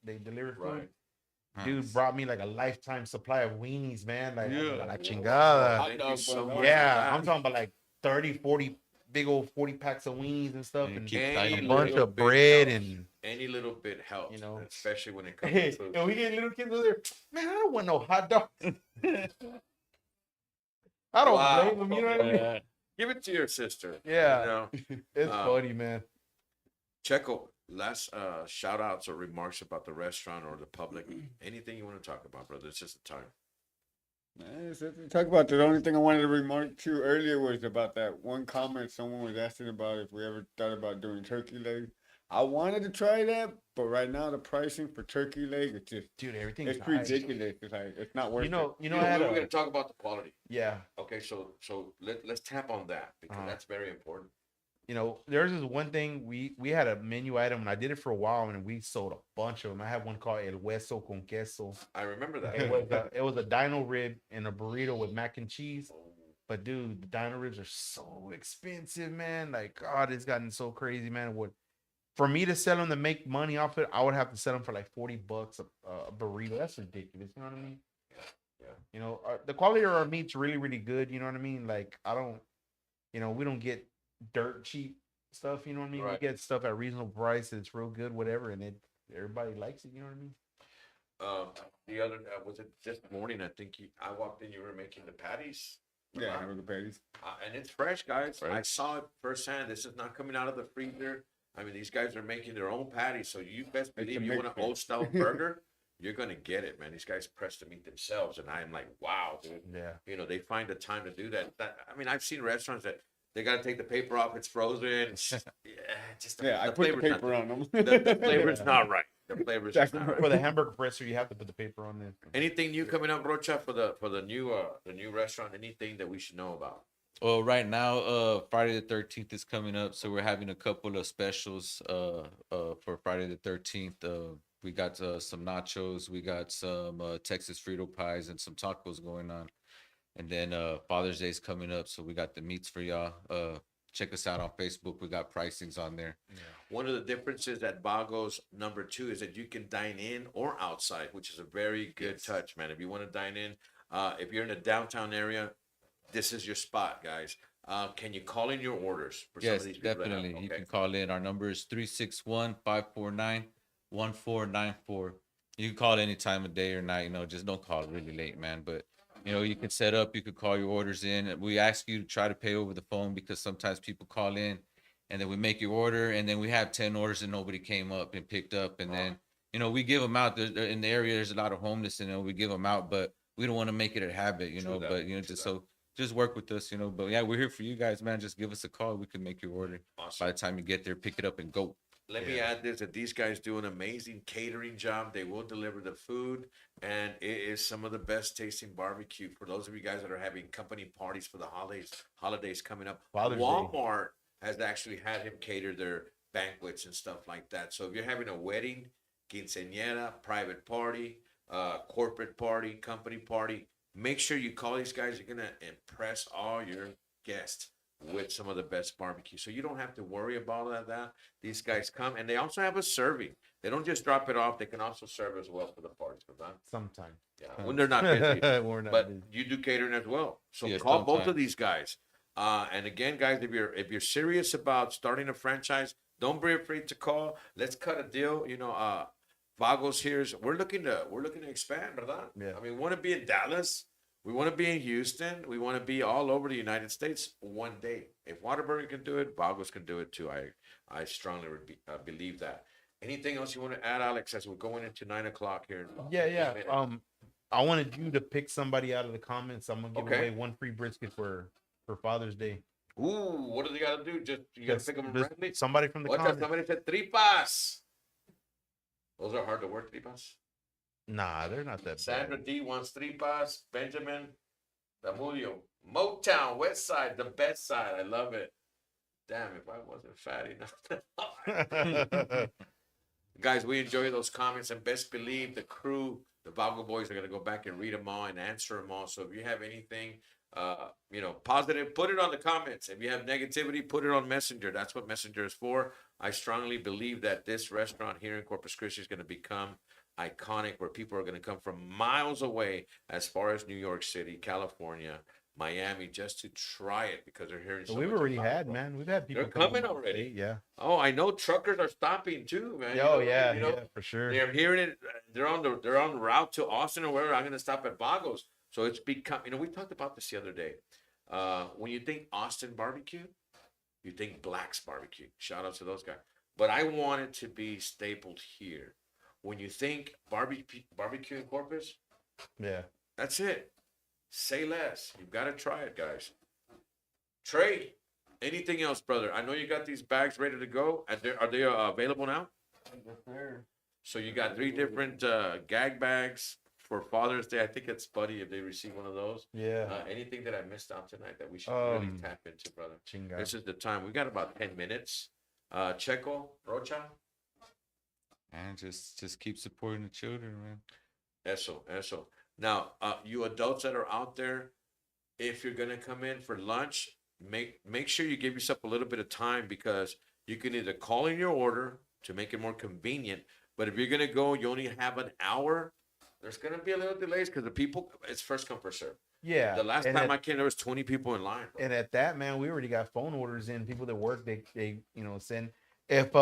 they deliver food. Right. Dude brought me like a lifetime supply of weenies, man. Like, Yeah. la chingada. Hot Thank you dog so bun, much. Yeah, for I'm that. talking about like 30, 40, big old 40 packs of weenies and stuff, And and keep a tight. bunch little of bit bread helps. and. Any little bit helps, You know. especially when it comes Hey, to food. and we get little kids over there. Man, I don't want no hot dog. I don't Wow. blame them. You know what I mean? Give it to your sister. Yeah. You know? It's funny, man. Checo, last shout outs or remarks about the restaurant or the public. Anything you want to talk about, brother? It's just the time. Man, talk about the only thing I wanted to remark to earlier was about that one comment someone was asking about if we ever thought about doing turkey leg. I wanted to try that, but right now the pricing for turkey leg it's just Dude, everything's it's high. ridiculous. It's like it's not worth You know, it. you know, I had we were a, going to talk about the quality. yeah. Okay, so let's tap on that because Uh-huh. that's very important. You know, there's this one thing we had a menu item and I did it for a while and we sold a bunch of them. I had one called El Hueso con Queso. I remember that. It was a dino rib and a burrito with mac and cheese. But dude, the dino ribs are so expensive, man. Like, God, it's gotten so crazy, man. For me to sell them to make money off it, I would have to sell them for like $40 a burrito. That's ridiculous. You know what I mean? Yeah. You know, the quality of our meat's really, really good. You know what I mean? Like, we don't get dirt cheap stuff. You know what I mean? Right. We get stuff at reasonable price. It's real good, whatever, and everybody likes it. You know what I mean? The other was it this morning? I think I walked in. You were making the patties. Yeah, hamburger patties. And it's fresh, guys. Fresh. I saw it firsthand. This is not coming out of the freezer. I mean, these guys are making their own patties. So you best It's a believe you want an mixture. old style burger, you're gonna get it, man. These guys press the meat themselves, and I am like, wow, dude. Yeah. You know, they find the time to do that. I mean, I've seen restaurants that they gotta take the paper off. It's frozen. Just Yeah, I put the flavor's not- paper on them. The flavor's not right. The flavor's just not For right. the hamburger presser, you have to put the paper on there. Anything new coming up, Rocha, for the new restaurant? Anything that we should know about? Well, right now, Friday the 13th is coming up, so we're having a couple of specials for Friday the 13th. We got some nachos, we got some Texas Frito pies, and some tacos going on. And then Father's Day is coming up, so we got the meats for y'all. Check us out on Facebook. We got pricings on there. One of the differences at Bago's number 2 is that you can dine in or outside, which is a very good touch, man. If you want to dine in, if you're in the downtown area, this is your spot, guys. Can you call in your orders for some Yes, of these people that have- definitely. You okay. can call in. Our number is 361-549-1494. You can call any time of day or night. Just don't call really late, man. But you can set up. You could call your orders in. We ask you to try to pay over the phone because sometimes people call in, and then we make your order, and then we have 10 orders and nobody came up and picked up, and then we give them out. In the area, there's a lot of homeless, and we give them out, but we don't want to make it a habit, True that, But true just that. so. Just work with us, But yeah, we're here for you guys, man. Just give us a call. We can make your order. Awesome. By the time you get there, pick it up and go. Let me add this, that these guys do an amazing catering job. They will deliver the food, and it is some of the best tasting barbecue for those of you guys that are having company parties for the holidays coming up. Father's Day. Walmart has actually had him cater their banquets and stuff like that. So if you're having a wedding, quinceañera, private party, corporate party, company party, make sure you call these guys. You're going to impress all your guests. with some of the best barbecue. So you don't have to worry about all of that. These guys come, and they also have a serving. They don't just drop it off. They can also serve as well for the parties. Sometime. Yeah, when they're not busy. We're not But busy. you do catering as well. So Yeah, call both sometimes. of these guys. And again, guys, if you're serious about starting a franchise, don't be afraid to call. Let's cut a deal. Vagos here's we're looking to expand, ¿verdad? Yeah. I mean, we want to be in Dallas. We want to be in Houston. We want to be all over the United States one day. If Whataburger can do it, Vagos can do it too. I strongly believe that. Anything else you want to add, Alex, as we're going into 9 o'clock here? Yeah. I wanted you to pick somebody out of the comments. I'm gonna give Okay. away one free brisket for Father's Day. Ooh, what do they got to do? Just you got to pick them Just randomly. somebody from the What's that? comments. Somebody said tripas. Those are hard to work, tripas. Nah, they're not that Sandra bad. D wants tripas. Benjamin Damudio. Motown, West Side, the best side. I love it. Damn, if I wasn't fat enough. Guys, we enjoy those comments, and best believe the crew, the Vago boys, are going to go back and read them all and answer them all. So if you have anything, positive, put it on the comments. If you have negativity, put it on Messenger. That's what Messenger is for. I strongly believe that this restaurant here in Corpus Christi is going to become iconic, where people are going to come from miles away, as far as New York City, California, Miami, just to try it because they're hearing. So We've much already about had, it. man. We've had people They're come coming from already. state, Yeah. Oh, I know truckers are stopping too, man. Oh yeah, for sure. They're hearing it. They're on the route to Austin or wherever. I'm going to stop at Vagos. So it's become. We talked about this the other day. When you think Austin barbecue, you think Black's barbecue. Shout out to those guys. But I want it to be stapled here. When you think barbecue in Corpus, Yeah. that's it. Say less. You've got to try it, guys. Trey, anything else, brother? I know you got these bags ready to go. Are they available now? Yes, sir. So you got 3 different gag bags for Father's Day. I think it's Buddy if they receive one of those. Yeah. Anything that I missed out tonight that we should really tap into, brother? Chinga. This is the time. We got about 10 minutes. Checo, Rocha, And just keep supporting the children, man. eso. Now, you adults that are out there, if you're gonna come in for lunch, make sure you give yourself a little bit of time, because you can either call in your order to make it more convenient. But if you're gonna go, you only have an hour. There's gonna be a little delays because the people. It's first come first serve. Yeah. The last and time at, I came, there was 20 people in line. Bro. and at that, man, we already got phone orders in. People that work, they send. If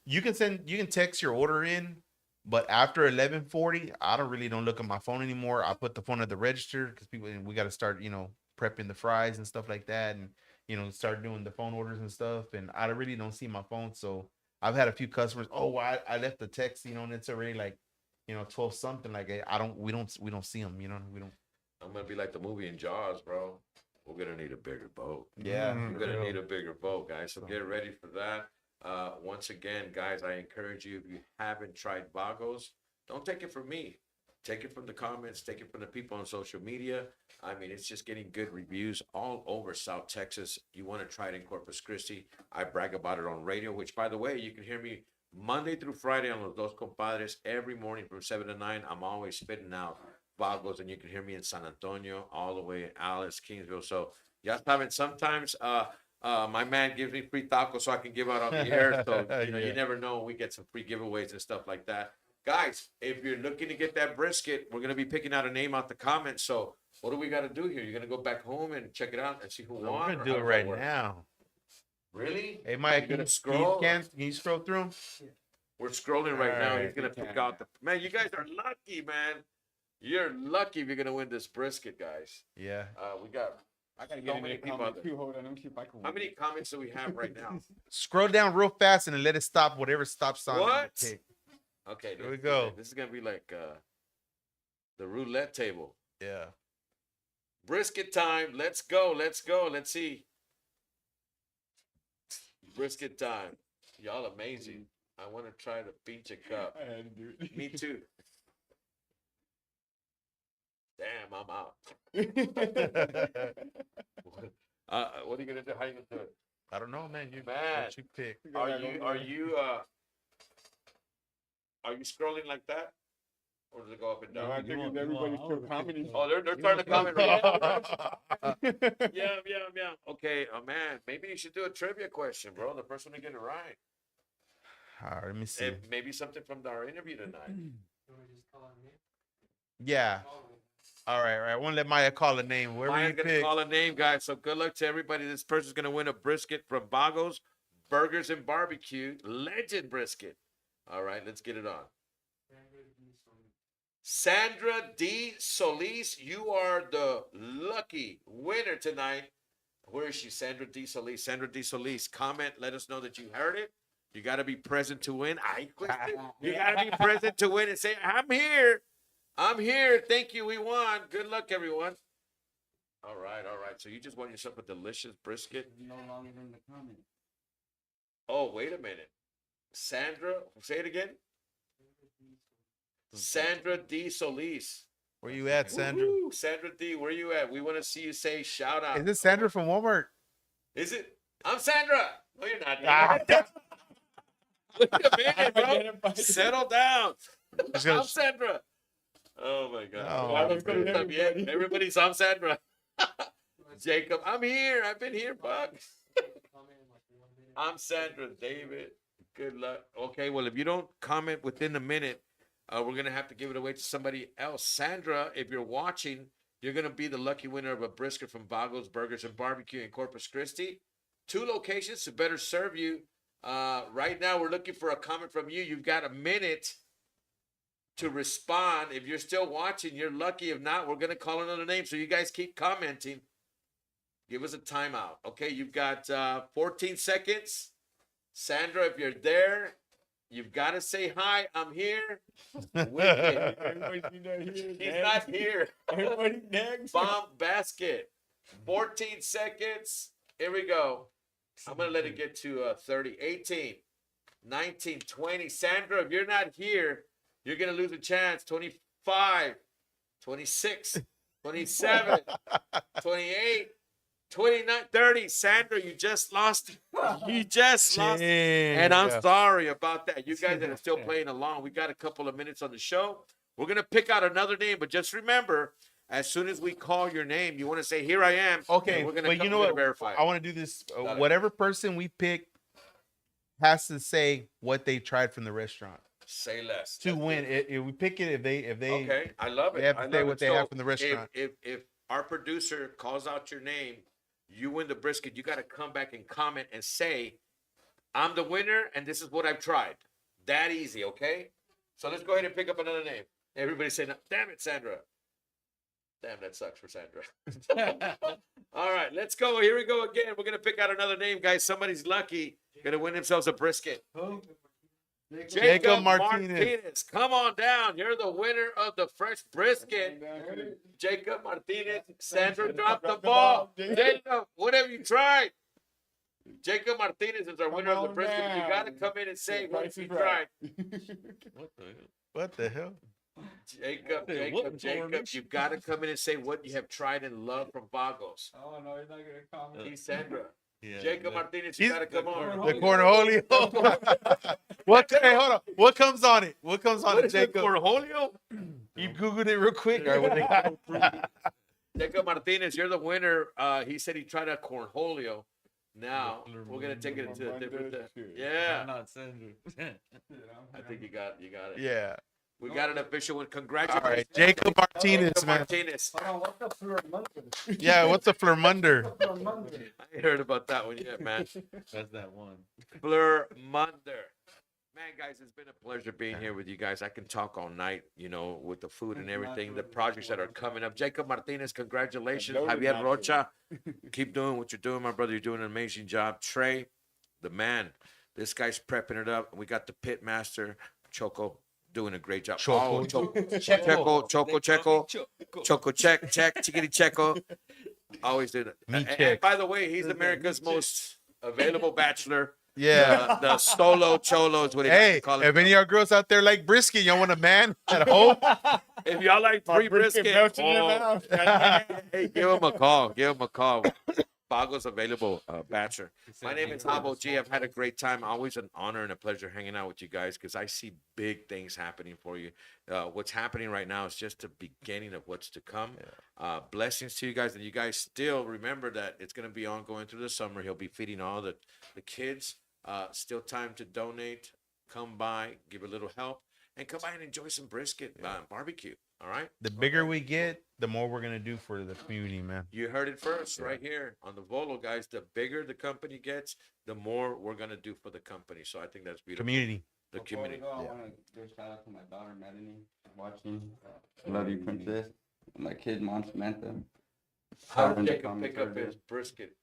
you can text your order in, but after 11:40, I don't look at my phone anymore. I put the phone at the register because we got to start prepping the fries and stuff like that, and start doing the phone orders and stuff. And I really don't see my phone, so I've had a few customers. Oh, I left the text, and it's already like 12 something. Like we don't see them. We don't. I'm gonna be like the movie in Jaws, bro. We're gonna need a bigger boat. Yeah, We're gonna need a bigger boat, guys. So get ready for that. Once again, guys, I encourage you, if you haven't tried Vagos, don't take it from me. Take it from the comments. Take it from the people on social media. I mean, it's just getting good reviews all over South Texas. You want to try it in Corpus Christi. I brag about it on radio, which, by the way, you can hear me Monday through Friday on Los Dos Compadres every morning from 7 to 9. I'm always spitting out Vagos, and you can hear me in San Antonio, all the way Alice, Kingsville. So, yeah, sometimes my man gives me free tacos so I can give out on the air. So, you never know. We get some free giveaways and stuff like that. Guys, if you're looking to get that brisket, we're going to be picking out a name out the comments. So, what do we got to do here? You're going to go back home and check it out and see who won? We're or gonna do how it does right that work? now. Really? Hey, Mike, You gonna can scroll? can you scroll through 'em? We're scrolling right now. Alright, He's going to pick out the... Man, you guys are lucky, man. You're lucky if you're going to win this brisket, guys. Yeah. We got... I gotta So get in many the people comment out there. too. Hold on, let me see if I can. How many comments do we have right now? Scroll down real fast and then let it stop. Whatever stop sign. What? Okay. Okay, Here we go. This is going to be like the roulette table. Yeah. Brisket time. Let's go. Let's see. Brisket time. Y'all amazing. I want to try the pinche cup. I had to do it. Me too. Damn, I'm out. What are you gonna do? How are you gonna do it? I don't know, man. Man. What you pick. Are you scrolling like that, or does it go up and No, down? I think everybody's still commenting. Oh, they're starting to comment right now. Yeah. Okay, man, maybe you should do a trivia question, bro. The person to get it right. All right, let me see. And maybe something from our interview tonight. Yeah. All right. I won't let Maya call a name. Wherever Maya's you gonna pick. call a name, guys. So good luck to everybody. This person's gonna win a brisket from Vagos Burgers and Barbecue, legend brisket. All right, let's get it on. Sandra D. Solis, you are the lucky winner tonight. Where is she? Sandra D. Solis. Sandra D. Solis, comment. Let us know that you heard it. You got to be present to win. You got to be present to win and say, I'm here. I'm here. Thank you. We won. Good luck, everyone. All right. So you just won yourself a delicious brisket. No longer in the comment. Oh, wait a minute. Sandra, say it again. Sandra D. Solis. Where you at, Sandra? Woo-hoo. Sandra D, where you at? We want to see you say shout out. Is this Sandra from Walmart? Is it? I'm Sandra. No, you're not. Ah. Wait a minute, bro. Settle down. I'm Sandra. Oh my God. Oh, Why don't you stop yet? Everybody's I'm Sandra. Jacob, I'm here. I've been here, Buck. I'm Sandra David. Good luck. Okay, well, if you don't comment within a minute, we're going to have to give it away to somebody else. Sandra, if you're watching, you're going to be the lucky winner of a brisket from Vagos Burgers and Barbecue in Corpus Christi. 2 locations to better serve you. Right now, we're looking for a comment from you. You've got a minute to respond. If you're still watching, you're lucky. If not, we're going to call another name. So you guys keep commenting. Give us a timeout. Okay, you've got 14 seconds. Sandra, if you're there, you've got to say hi. I'm here. Wicked. He's not here. Everybody next. Bomb basket. 14 seconds. Here we go. I'm going to let it get to 30. 18, 19, 20. Sandra, if you're not here, you're going to lose a chance. 25, 26, 27, 28. 29, 30. Sandra, you just lost. You just lost. And I'm sorry about that. You guys that are still playing along, we got a couple of minutes on the show. We're going to pick out another name, but just remember, as soon as we call your name, you want to say, here I am. Okay, we're gonna but you know what? Verify it. I want to do this. Got it. Whatever person we pick has to say what they tried from the restaurant Say less. to win. If we pick it, if they Okay, I love it. they have to I say love what it. they So have from the restaurant. If our producer calls out your name, you win the brisket. You got to come back and comment and say, I'm the winner, and this is what I've tried. That easy, okay? So let's go ahead and pick up another name. Everybody say, damn it, Sandra. Damn, that sucks for Sandra. All right, let's go. Here we go again. We're going to pick out another name, guys. Somebody's lucky. Going to win themselves a brisket. Jacob Martinez. Come on down. You're the winner of the fresh brisket. Jacob Martinez. Sandra dropped the ball. Jacob, what have you tried? Jacob Martinez is our winner of the brisket. You got to come in and say what have you tried. What the hell? Jacob, you've got to come in and say what you have tried and loved from Vagos. Oh no, he's not gonna comment. He's Sandra. Yeah, Jacob Martinez, you He's- got to come on. The cornholio. What? Hey, hold on. What comes on it? What comes on What it, is it, Jacob? cornholio? You googled it real quick. Or what they- Jacob Martinez, you're the winner. He said he tried a cornholio. Now we're gonna take it to a different. Yeah, not Sandra. I think you got it. Yeah. We got an official one. All Congratulations, right, Jacob Martinez, Jacob man. Martinez. Hold on, what's the Fleur Monday? Yeah, what's a flurmunder? Fleur Monday. I ain't heard about that one yet, man. That's that one. Fleur Munder. Man, guys, it's been a pleasure being here with you guys. I can talk all night, you know, with the food and everything, the projects that are coming up. Jacob Martinez, congratulations. Javier Rocha, keep doing what you're doing, my brother. You're doing an amazing job. Trey, the man, this guy's prepping it up. We got the pit master, Choco, doing a great job. Choco. Oh, Choco, check, chickity Checo. Always do that. Me And check. by the way, he's America's most available bachelor. Yeah. The solo cholo is what he likes Hey, to call it. if any of our girls out there like brisket, y'all want a man at home? If y'all like free brisket, melts in your mouth. hey, give him a call. Give him a call. Vago's available, Bachelor. My name is Habo G. I've had a great time. Always an honor and a pleasure hanging out with you guys because I see big things happening for you. What's happening right now is just the beginning of what's to come. Blessings to you guys. And you guys still remember that it's going to be ongoing through the summer. He'll be feeding all the kids. Still time to donate. Come by, give a little help, and come by and enjoy some brisket barbecue. All right. The bigger we get, the more we're gonna do for the community, man. You heard it first, right here on the Volo, guys. The bigger the company gets, the more we're gonna do for the company. So I think that's beautiful. Community. The community. I want to do a shout out to my daughter Melanie, watching. Love you, princess. My kid, Mom Samantha. How did Jacob pick up his brisket?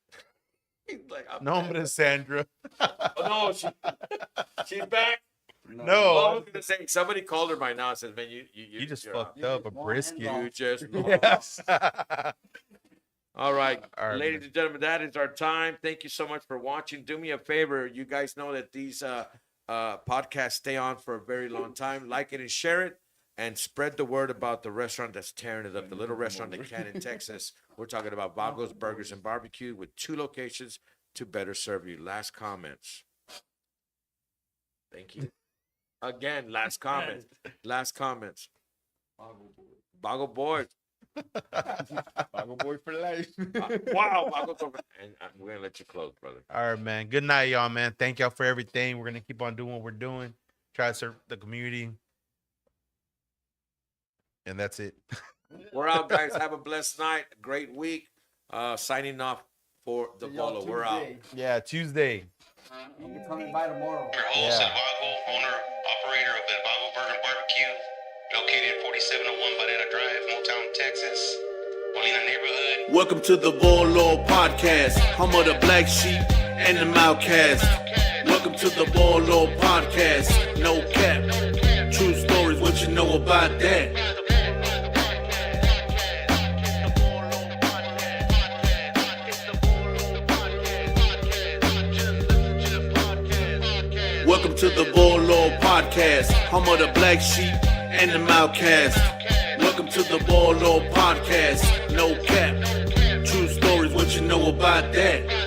He's like, No, hombre, Sandra. Oh no, she's back. No. Well, I was gonna say somebody called her by now and says, "Man, You just you're fucked out. up a brisket. You just Yes. All right, All right, ladies man. and gentlemen, that is our time. Thank you so much for watching. Do me a favor. You guys know that these podcasts stay on for a very long time. Like it and share it, and spread the word about the restaurant that's tearing it up, the little restaurant in Canton, Texas. We're talking about Vago's Burgers and Barbecue with 2 locations to better serve you. Last comments. Thank you. Again, last comments. Last comments. Vago Boy. Vago boy for life. Wow, Vago's over. And we're going to let you close, brother. All right, man. Good night, y'all, man. Thank y'all for everything. We're gonna keep on doing what we're doing. Try to serve the community. And that's it. We're out, guys. Have a blessed night. Great week. Signing off for the Volo. We're out. Yeah, Tuesday. I'll be coming by tomorrow. Your host, Yeah. El Vago, owner, operator of El Vago Burger and Barbecue, located 4701 Banana Drive, Motown, Texas, Molina neighborhood. Welcome to the Volo podcast, home of the black sheep and the outcast. Welcome to the Volo podcast, no cap, true stories, what you know about that? Welcome to the Volo podcast, home of the black sheep and the outcast. Welcome to the Volo podcast, no cap, true stories, what you know about that?